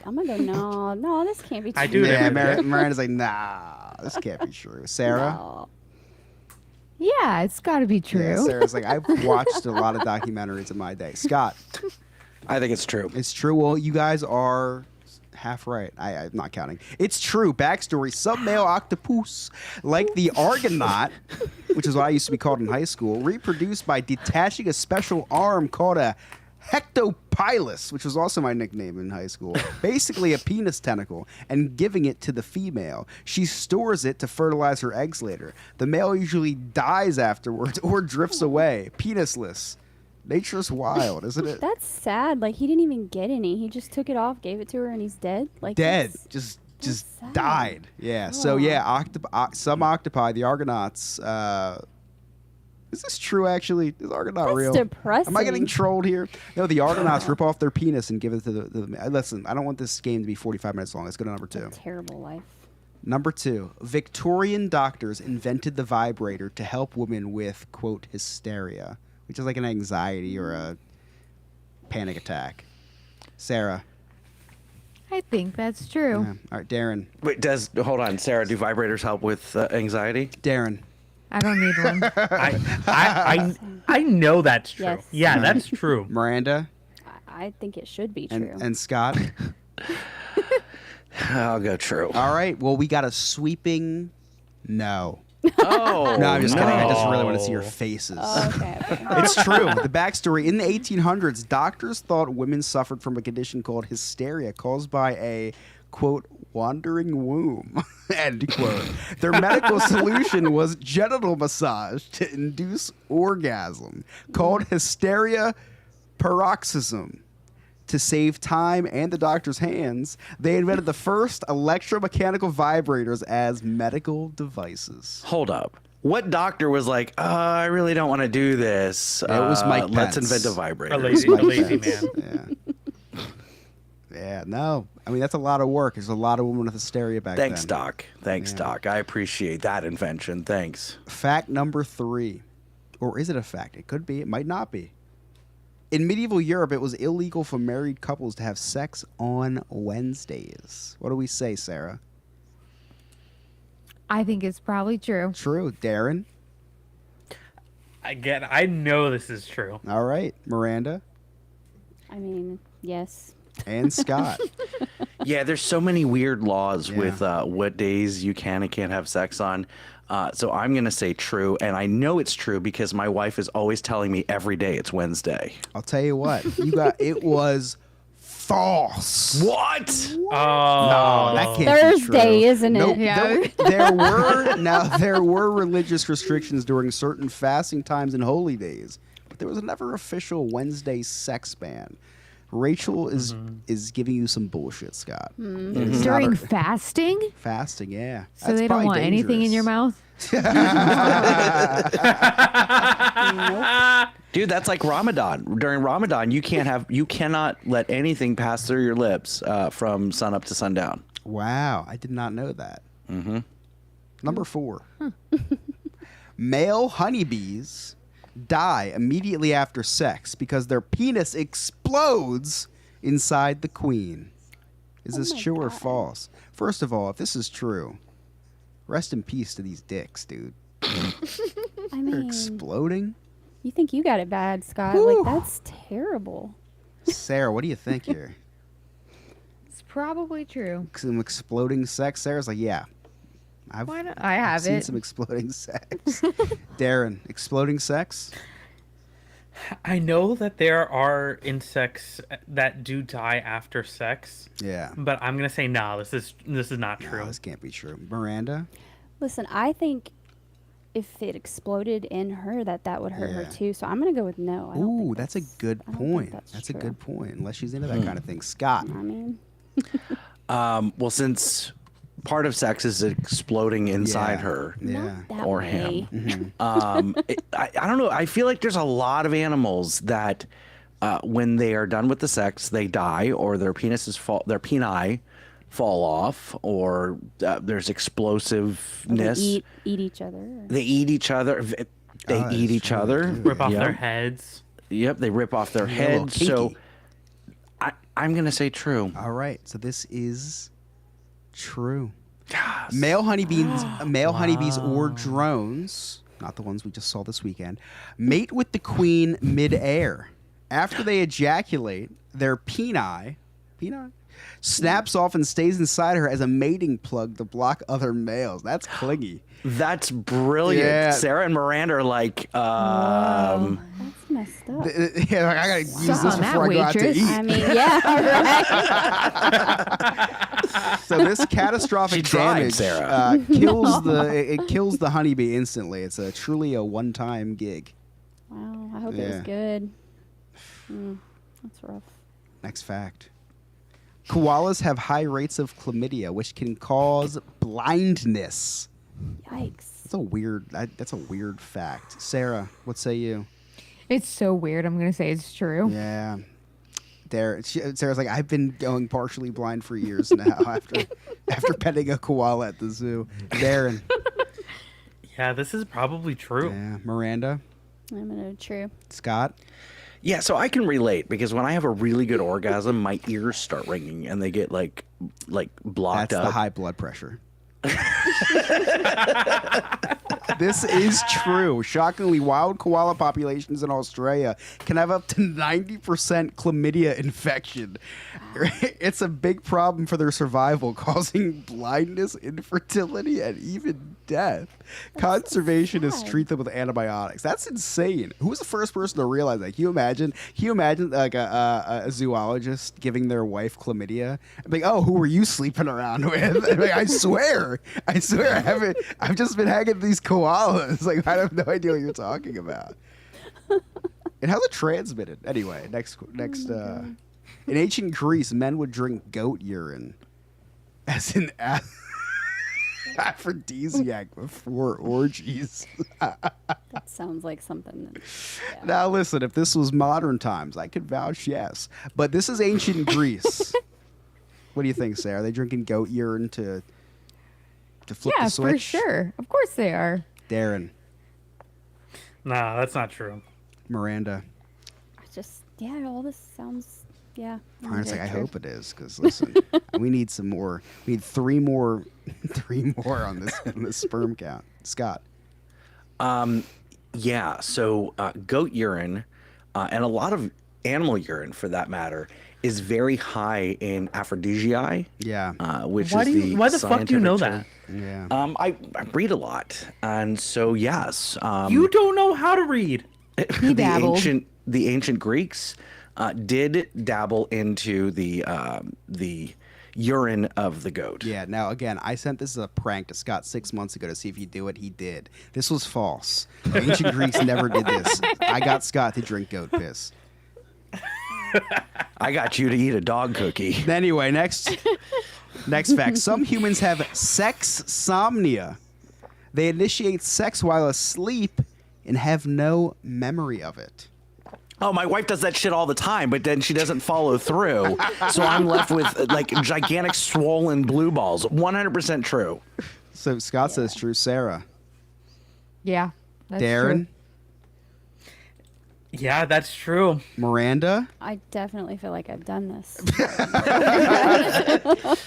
I'm gonna go, no, this can't be true. I do it Yeah, every day. Miranda's like, nah, this can't be true. Sarah? No. Yeah, it's got to be true. Yeah, Sarah's like, I've watched a lot of documentaries in my day. Scott? I think it's true. It's true. Well, you guys are half right. I'm not counting. It's true. Backstory. Some male octopus, like the Argonaut, which is what I used to be called in high school, reproduced by detaching a special arm called a hectopilus, which was also my nickname in high school. Basically a penis tentacle, and giving it to the female. She stores it to fertilize her eggs later. The male usually dies afterwards or drifts away, penisless. Nature's wild, isn't it? That's sad. Like, he didn't even get any. He just took it off, gave it to her, and he's dead. Like, Dead. that's- Just sad. died. Yeah. So yeah, some octopi, the Argonauts. Is this true? Actually, is Argonaut That's real? depressing. Am I getting trolled here? No, the Argonauts rip off their penis and give it to the. Listen, I don't want this game to be 45 minutes long. Let's go to number two. Terrible life. Number two, Victorian doctors invented the vibrator to help women with quote hysteria, which is like an anxiety or a panic attack. Sarah. I think that's true. Yeah. All right, Darren. Wait, hold on, Sarah. Do vibrators help with anxiety? Darren. I don't need one. I know that's true. Yes. Yeah, that's true. Miranda I think it should be true. and Scott. I'll go true. All right. Well, we got a sweeping no. Oh, No, I'm just kidding. I just really No. want to see your faces. Oh, okay. It's true. The backstory in the 1800s, doctors thought women suffered from a condition called hysteria caused by a quote wandering womb end quote. Their medical solution was genital massage to induce orgasm called hysteria paroxysm. To save time and the doctor's hands, they invented the first electromechanical vibrators as medical devices. Hold up. What doctor was like, I really don't want to do this. It was Mike Let's Pence. invent a vibrator. A lazy man. Yeah. Yeah, no. I mean, that's a lot of work. There's a lot of women with hysteria back Thanks, then. Doc. Thanks, Yeah. Doc. I appreciate that invention. Thanks. Fact number 3. Or is it a fact? It could be. It might not be. In medieval Europe, it was illegal for married couples to have sex on Wednesdays. What do we say, Sarah? I think it's probably true. True. Darren? Again, I know this is true. All right. Miranda? I mean, yes. And Scott? Yeah, there's so many weird laws Yeah. with what days you can and can't have sex on. So I'm going to say true. And I know it's true because my wife is always telling me every day it's Wednesday. I'll tell you what. It was false. What? No, that can't be Thursday, true. isn't it? Nope. Yeah. There were religious restrictions during certain fasting times and holy days, but there was never official Wednesday sex ban. Rachel is giving you some bullshit, Scott. It is not During a- fasting? fasting, yeah. So they don't want anything in your mouth? Dude, that's like Ramadan. During Ramadan, you cannot let anything pass through your lips from sun up to sundown. Wow, I did not know that. Mm-hmm. Number 4. Male honeybees die immediately after sex because their penis explodes inside the queen. Is this my true or God. false? First of all, if this is true, rest in peace to these dicks, dude. I They're mean, exploding. you think you got it bad, Scott. Whew. Like, that's terrible. Sarah, what do you think here? It's probably true. Some exploding sex. Sarah's like, yeah. Why not? I have seen it. some exploding sex. Darren, exploding sex? I know that there are insects that do die after sex. Yeah. But I'm gonna say no. This is not No, true. this can't be true. Miranda? Listen, I think if it exploded in her, that would hurt her Yeah. too. So I'm gonna go with no. I don't Ooh, think that's a good I don't think point. that's A true. good point. Unless she's into that kind of thing. Scott. I mean, Well, since part of sex is exploding inside Yeah. her, Yeah. not that or way. him. I don't know. I feel like there's a lot of animals that when they are done with the sex, they die, or their peni fall off, or there's explosiveness. Or they eat each other. or- They eat each other. They that's eat each true, other. too. Rip off Yep. their heads. Yep, they rip off their A little heads. So kinky. I'm gonna say true. All right. So this is true. Male honeybees or drones, not the ones we just saw this weekend, mate with the queen mid-air. After they ejaculate, their peni snaps off and stays inside her as a mating plug to block other males. That's clingy. That's brilliant. Yeah. Sarah and Miranda are like, That's messed up. Yeah, like, I gotta use Suck this on that, before I go out to waitress. eat. I mean, yeah, right. So this catastrophic She tried, damage Sarah. kills the honeybee instantly. It's truly a one-time gig. Wow, I hope it Yeah. was good. That's rough. Next fact. Koalas have high rates of chlamydia, which can cause blindness. Yikes. That's a weird fact. Sarah, what say you? It's so weird. I'm gonna say it's true. Yeah. Sarah's like, I've been going partially blind for years now after petting a koala at the zoo. Darren. Yeah, this is probably true. Yeah. Miranda. I'm gonna true. Scott. yeah. So I can relate because when I have a really good orgasm, my ears start ringing and they get like blocked That's up. the high blood pressure. This is true. Shockingly, wild koala populations in Australia can have up to 90% chlamydia infection. It's a big problem for their survival, causing blindness, infertility, and even death. Conservationists treat them with antibiotics. That's insane. Who was the first person to realize that? Can you imagine? Like a zoologist giving their wife chlamydia? Like, oh, who were you sleeping around with? Like, I swear, I haven't. I've just been hanging these koalas. Like, I have no idea what you're talking about. And how's it transmitted? Anyway, next. In ancient Greece, men would drink goat urine as an aphrodisiac before orgies. That sounds like something. Yeah. Now, listen, if this was modern times, I could vouch yes. But this is ancient Greece. What do you think, Sarah? Are they drinking goat urine to flip Yeah, the switch? for sure. Of course they are. Darren, Nah, that's not true. Miranda. All this sounds. Yeah. Parents like, I true. hope it is, because listen, we need some more. We need three more on this sperm count. Scott. Yeah, so goat urine and a lot of animal urine, for that matter, is very high in aphrodisiac. Yeah. Which Why is why the fuck do you know scientific that? term. Yeah. I read a lot, and so yes, You don't know how to read. He dabbled. the ancient Greeks did dabble into the urine of the goat. Yeah, now again, I sent this as a prank to Scott 6 months ago to see if he'd do it. He did. This was false. The ancient Greeks never did this. I got Scott to drink goat piss. I got you to eat a dog cookie. Anyway, next fact. Some humans have sexsomnia. They initiate sex while asleep and have no memory of it. Oh, my wife does that shit all the time, but then she doesn't follow through. So I'm left with like gigantic swollen blue balls. 100% true. So Scott says true. Sarah. Yeah. That's Darren. true. Yeah, that's true. Miranda. I definitely feel like I've done this.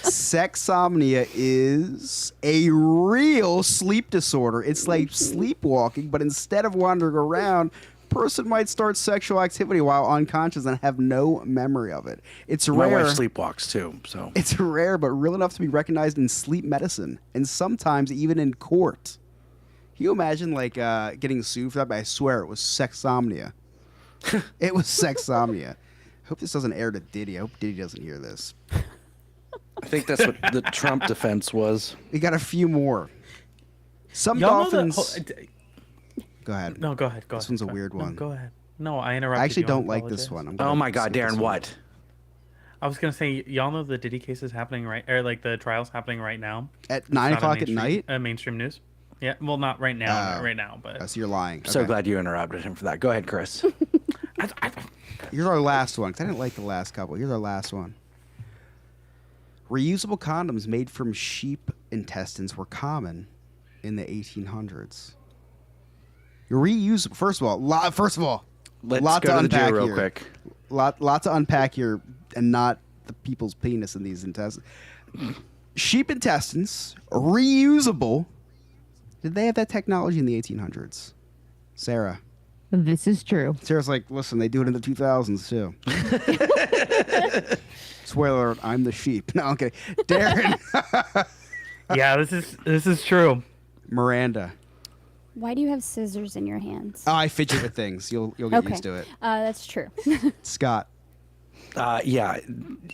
Sexsomnia is a real sleep disorder. It's like sleepwalking, but instead of wandering around, person might start sexual activity while unconscious and have no memory of it. It's My rare. wife sleepwalks too, so It's rare, but real enough to be recognized in sleep medicine and sometimes even in court. Can you imagine getting sued for that? But I swear it was sexsomnia. It was sexsomnia. I hope this doesn't air to Diddy. I hope Diddy doesn't hear this. I think that's what the Trump defense was. We got a few more. Some Y'all know dolphins. Go ahead. No, go ahead. Go This ahead. one's a Sorry. weird one. No, go ahead. No, I interrupted. I actually you. don't like this apologize. one. Oh my God, skip this Darren, one. what? I was gonna say, y'all know the Diddy case is happening or like the trial's happening right now. At It's 9 not o'clock at mainstream- night? Mainstream news. Yeah, well, not right now, but So you're lying. So Okay. glad you interrupted him for that. Go ahead, Chris. Here's our last one, 'cause I didn't like the last couple. Here's our last one. Reusable condoms made from sheep intestines were common in the 1800s. Reusable. First of all, Let's lot go to the unpack Jew real here. quick. Lot to unpack here, and not the people's penis in these intestines. Sheep intestines, reusable. Did they have that technology in the 1800s? Sarah. This is true. Sarah's like, listen, they do it in the 2000s too. Spoiler alert, I'm the sheep. No, okay. Darren. yeah, this is true. Miranda. Why do you have scissors in your hands? Oh, I fidget with things. You'll get okay. used to it. That's true. Scott. Yeah,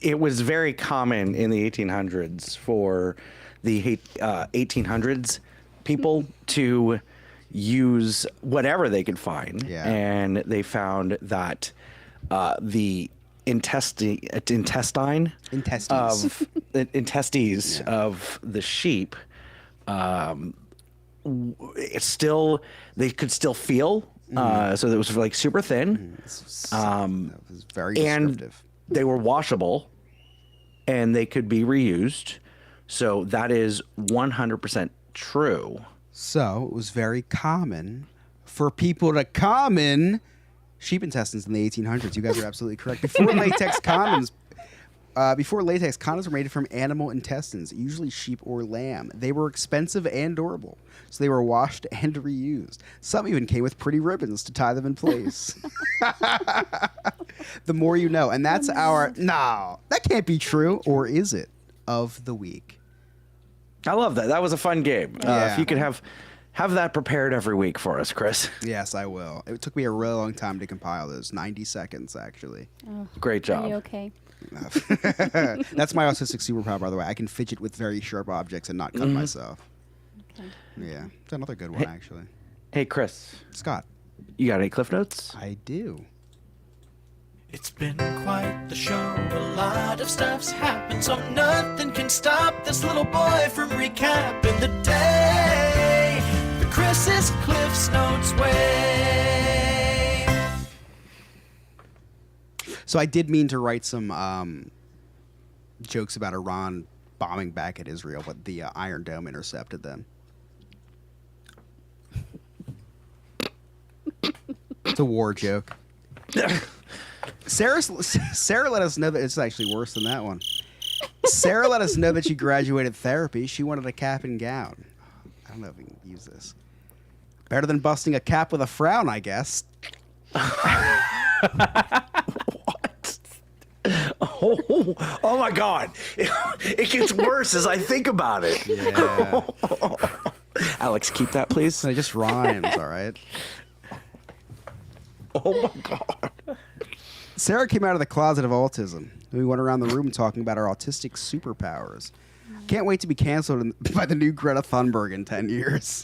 it was very common in the 1800s for the 1800s people to use whatever they could find. Yeah. And they found that the intestine Intestines. of the intestines of the sheep, it's still, they could still feel. So it was like super thin. That was very And descriptive. they were washable and they could be reused. So that is 100% true. So it was very common for people to common sheep intestines in the 1800s. You guys are absolutely correct. Before latex condoms were made from animal intestines, usually sheep or lamb. They were expensive and durable, so they were washed and reused. Some even came with pretty ribbons to tie them in place. The more you know. And that's our, no, that can't be true, or is it, of the week. I love that. That was a fun game. Yeah. If you could have that prepared every week for us, Chris. Yes, I will. It took me a really long time to compile those. 90 seconds, actually. Great Are you job. okay? That's my autistic superpower, by the way. I can fidget with very sharp objects and not cut myself. Okay. Yeah, it's another good one, actually. Hey, Chris, Scott, you got any Cliff Notes? I do. It's been quite the show, a lot of stuff's happened, so nothing can stop this little boy from recapping the day the Chris's Cliff's Notes way. So I did mean to write some jokes about Iran bombing back at Israel, but the Iron Dome intercepted them. It's a war joke. Sarah let us know that it's actually worse than that one. Sarah let us know that she graduated therapy. She wanted a cap and gown. I don't know if we can use this. Better than busting a cap with a frown, I guess. Oh my God. It gets worse as I think about it. Yeah. Alex, keep that, please. It just rhymes, all right? Oh my God. Sarah came out of the closet of autism. We went around the room talking about our autistic superpowers. Can't wait to be canceled by the new Greta Thunberg in 10 years.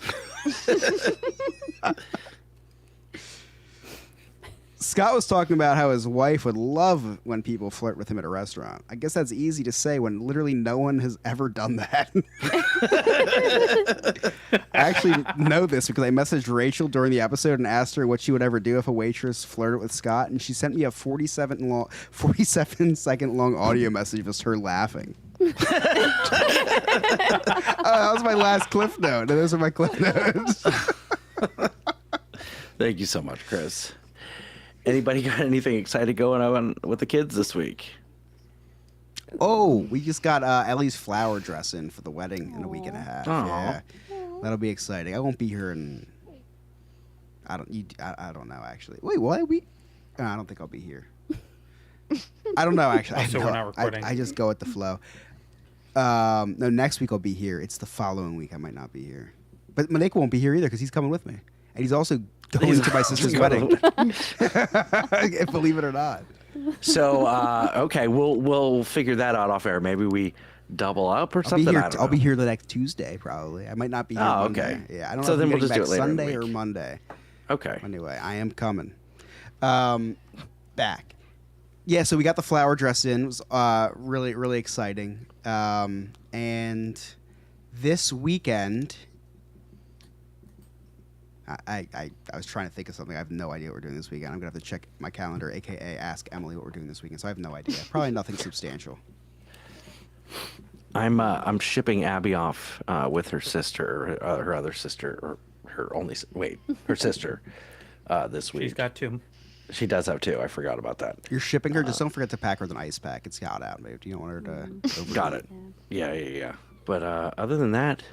Scott was talking about how his wife would love when people flirt with him at a restaurant. I guess that's easy to say when literally no one has ever done that. I actually know this because I messaged Rachel during the episode and asked her what she would ever do if a waitress flirted with Scott, and she sent me a 47-second long audio message of just her laughing. That was my last cliff note. Those are my cliff notes. Thank you so much, Chris. Anybody got anything exciting going on with the kids this week? Oh, we just got Ellie's flower dress in for the wedding in a week and a half. Aw. Yeah, that'll be exciting. I won't be here in I don't know actually. Wait, what? I don't think I'll be here. I don't know actually. So we're not recording. I just go with the flow. No, next week I'll be here. It's the following week I might not be here. But Maneka won't be here either because he's coming with me, and he's also going to my sister's wedding. Believe it or not. So okay, we'll figure that out off air. Maybe we double up or something. I'll be here the next Tuesday probably. I might not be here. Oh, Monday. okay. Yeah, I don't know. So if then I'm we'll just do back it later in the Sunday or week. Monday. Okay. Anyway, I am coming. Back. Yeah, so we got the flower dress in. It was really, really exciting. And this weekend, I was trying to think of something. I have no idea what we're doing this weekend. I'm going to have to check my calendar, a.k.a. ask Emily what we're doing this weekend. So I have no idea. Probably nothing substantial. I'm shipping Abby off with her sister, her other sister, or her sister this week. She's got 2. She does have 2. I forgot about that. You're shipping her? Just don't forget to pack her with an ice pack. It's hot out, babe. You don't want her to overheat. Got it. Yeah. But other than that,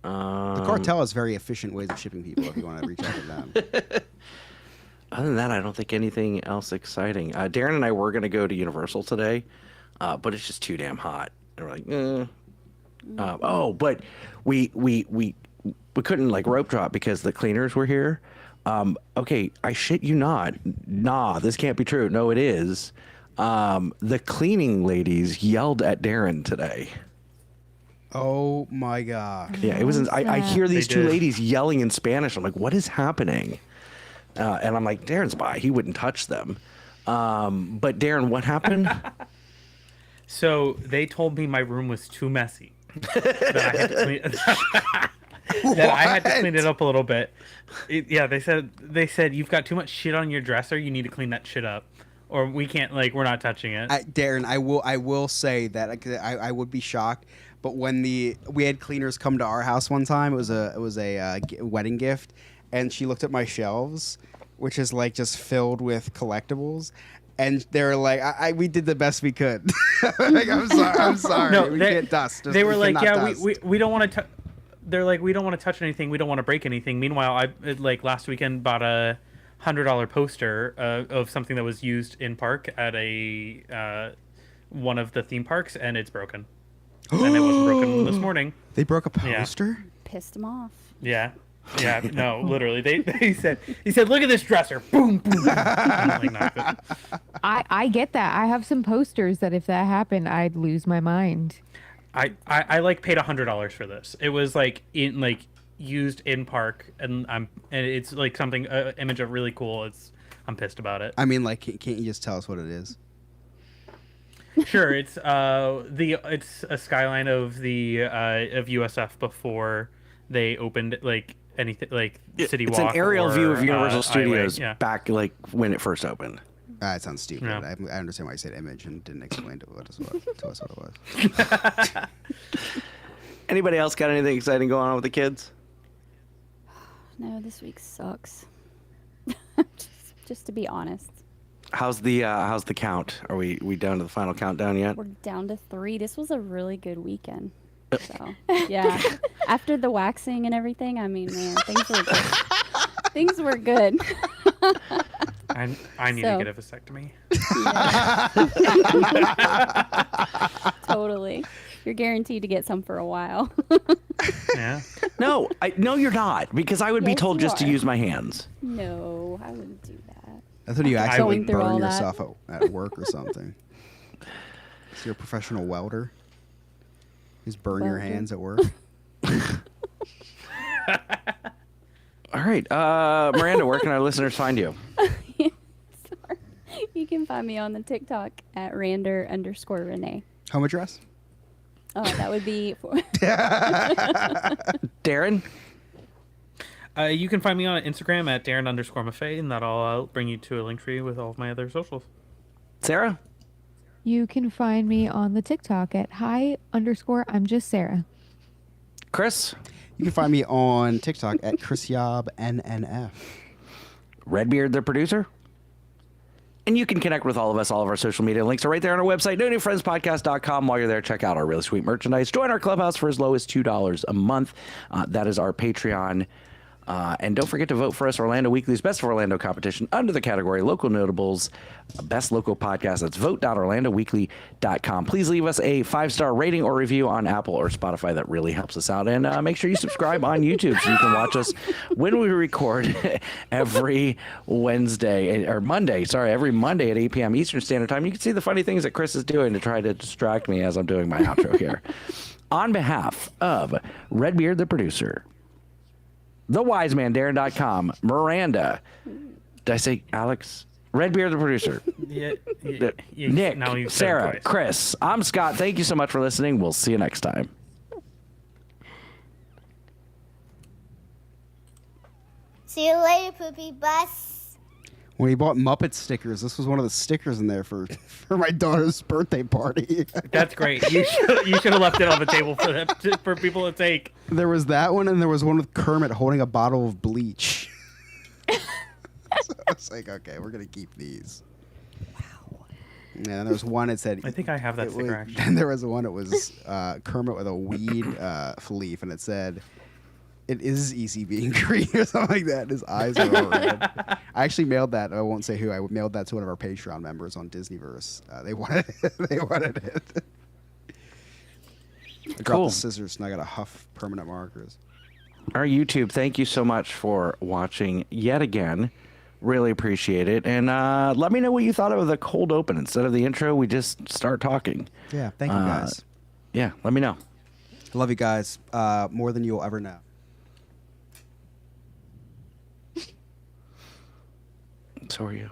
The cartel has very efficient ways of shipping people if you want to reach out to them. other than that, I don't think anything else exciting. Darren and I were going to go to Universal today, but it's just too damn hot. And we're like, but we couldn't like rope drop because the cleaners were here. Okay, I shit you not. Nah, this can't be true. No, it is. The cleaning ladies yelled at Darren today. Oh my gosh. Yeah, it was. I hear these They two did. ladies yelling in Spanish. I'm like, what is happening? And I'm like, Darren's by. He wouldn't touch them. But Darren, what happened? So they told me my room was too messy. that I had to clean, that I had to clean it up a little bit. They said you've got too much shit on your dresser. You need to clean that shit up, or we can't. We're not touching it. Darren, I will say that I would be shocked. But when we had cleaners come to our house one time, it was a wedding gift, and she looked at my shelves, which is like just filled with collectibles, and they're like, we did the best we could. Like, I'm sorry. No, we can't dust. They were like, cannot yeah, dust." we don't want to. They're like, we don't want to touch anything. We don't want to break anything. Meanwhile, I last weekend bought a $100 poster of something that was used in park at a one of the theme parks, and it's broken. And it wasn't broken this morning. They broke a poster. Pissed him off. Yeah. No, literally. He said, look at this dresser. Boom, boom. Like, knocked it. I get that. I have some posters that if that happened, I'd lose my mind. I paid $100 for this. It was used in park, and it's like something image of really cool. I'm pissed about it. I mean, like, can't you just tell us what it is? Sure, it's a skyline of the of USF before they opened anything City Walk. It's an aerial view of Universal Studios Highway. Yeah. back when it first opened. It sounds stupid. Yeah. I understand why you said image and didn't explain to us what it was. Anybody else got anything exciting going on with the kids? No, this week sucks. just to be honest. How's the count? Are we down to the final countdown yet? We're down to 3. This was a really good weekend. So, yeah. After the waxing and everything, I mean, man, things were good. I need to get a vasectomy. Totally. You're guaranteed to get some for a while. Yeah. No, you're not, because I would be Yes, told you just to are. use my hands. No, I wouldn't do that. I thought you actually Going would through all burn that. yourself at work or something. So you're a professional welder. Just burn your Welder. hands at work. All right, Miranda, where can our listeners find you? Sorry. You can find me on the TikTok at Rander_Renee. Home address? Oh, that would be for Darren? You can find me on Instagram at Darren_Maffei, and that'll bring you to a link tree with all of my other socials. Sarah? You can find me on the TikTok at hi_I'm just Sarah. Chris? You can find me on TikTok at ChrisYobNNF. Redbeard, the producer? And you can connect with all of us. All of our social media links are right there on our website, nonewfriendspodcast.com. While you're there, check out our really sweet merchandise. Join our clubhouse for as low as $2 a month. That is our Patreon And don't forget to vote for us, Orlando Weekly's Best of Orlando competition under the category Local Notables, Best Local Podcast. That's vote.orlandoweekly.com. Please leave us a 5-star rating or review on Apple or Spotify. That really helps us out. And make sure you subscribe on YouTube so you can watch us when we record every Monday at 8 p.m. Eastern Standard Time. You can see the funny things that Chris is doing to try to distract me as I'm doing my outro here. On behalf of Redbeard, the producer, The Wise Man, Darren.com, Miranda, did I say Alex? Redbeard, the producer, Nick, Sarah, Chris, I'm Scott. Thank you so much for listening. We'll see you next time. See you later, Poopy Bus. When he bought Muppet stickers, this was one of the stickers in there for my daughter's birthday party. That's great. You should have left it on the table for them for people to take. There was that one, and there was one with Kermit holding a bottle of bleach. So I was like, okay, we're gonna keep these. Wow. And then there was one that said, I think I have that sticker actually. And there was one that was Kermit with a weed leaf, and it said, "It is easy being green," or something like that. His eyes are all red. I actually mailed that. I won't say who. I mailed that to one of our Patreon members on Disneyverse. They wanted it. They wanted it. I dropped the scissors, and I got to huff permanent markers. Our YouTube, thank you so much for watching yet again. Really appreciate it. And let me know what you thought of the cold open. Instead of the intro, we just start talking. Yeah, thank you guys. Yeah, let me know. Love you guys more than you'll ever know. So are you.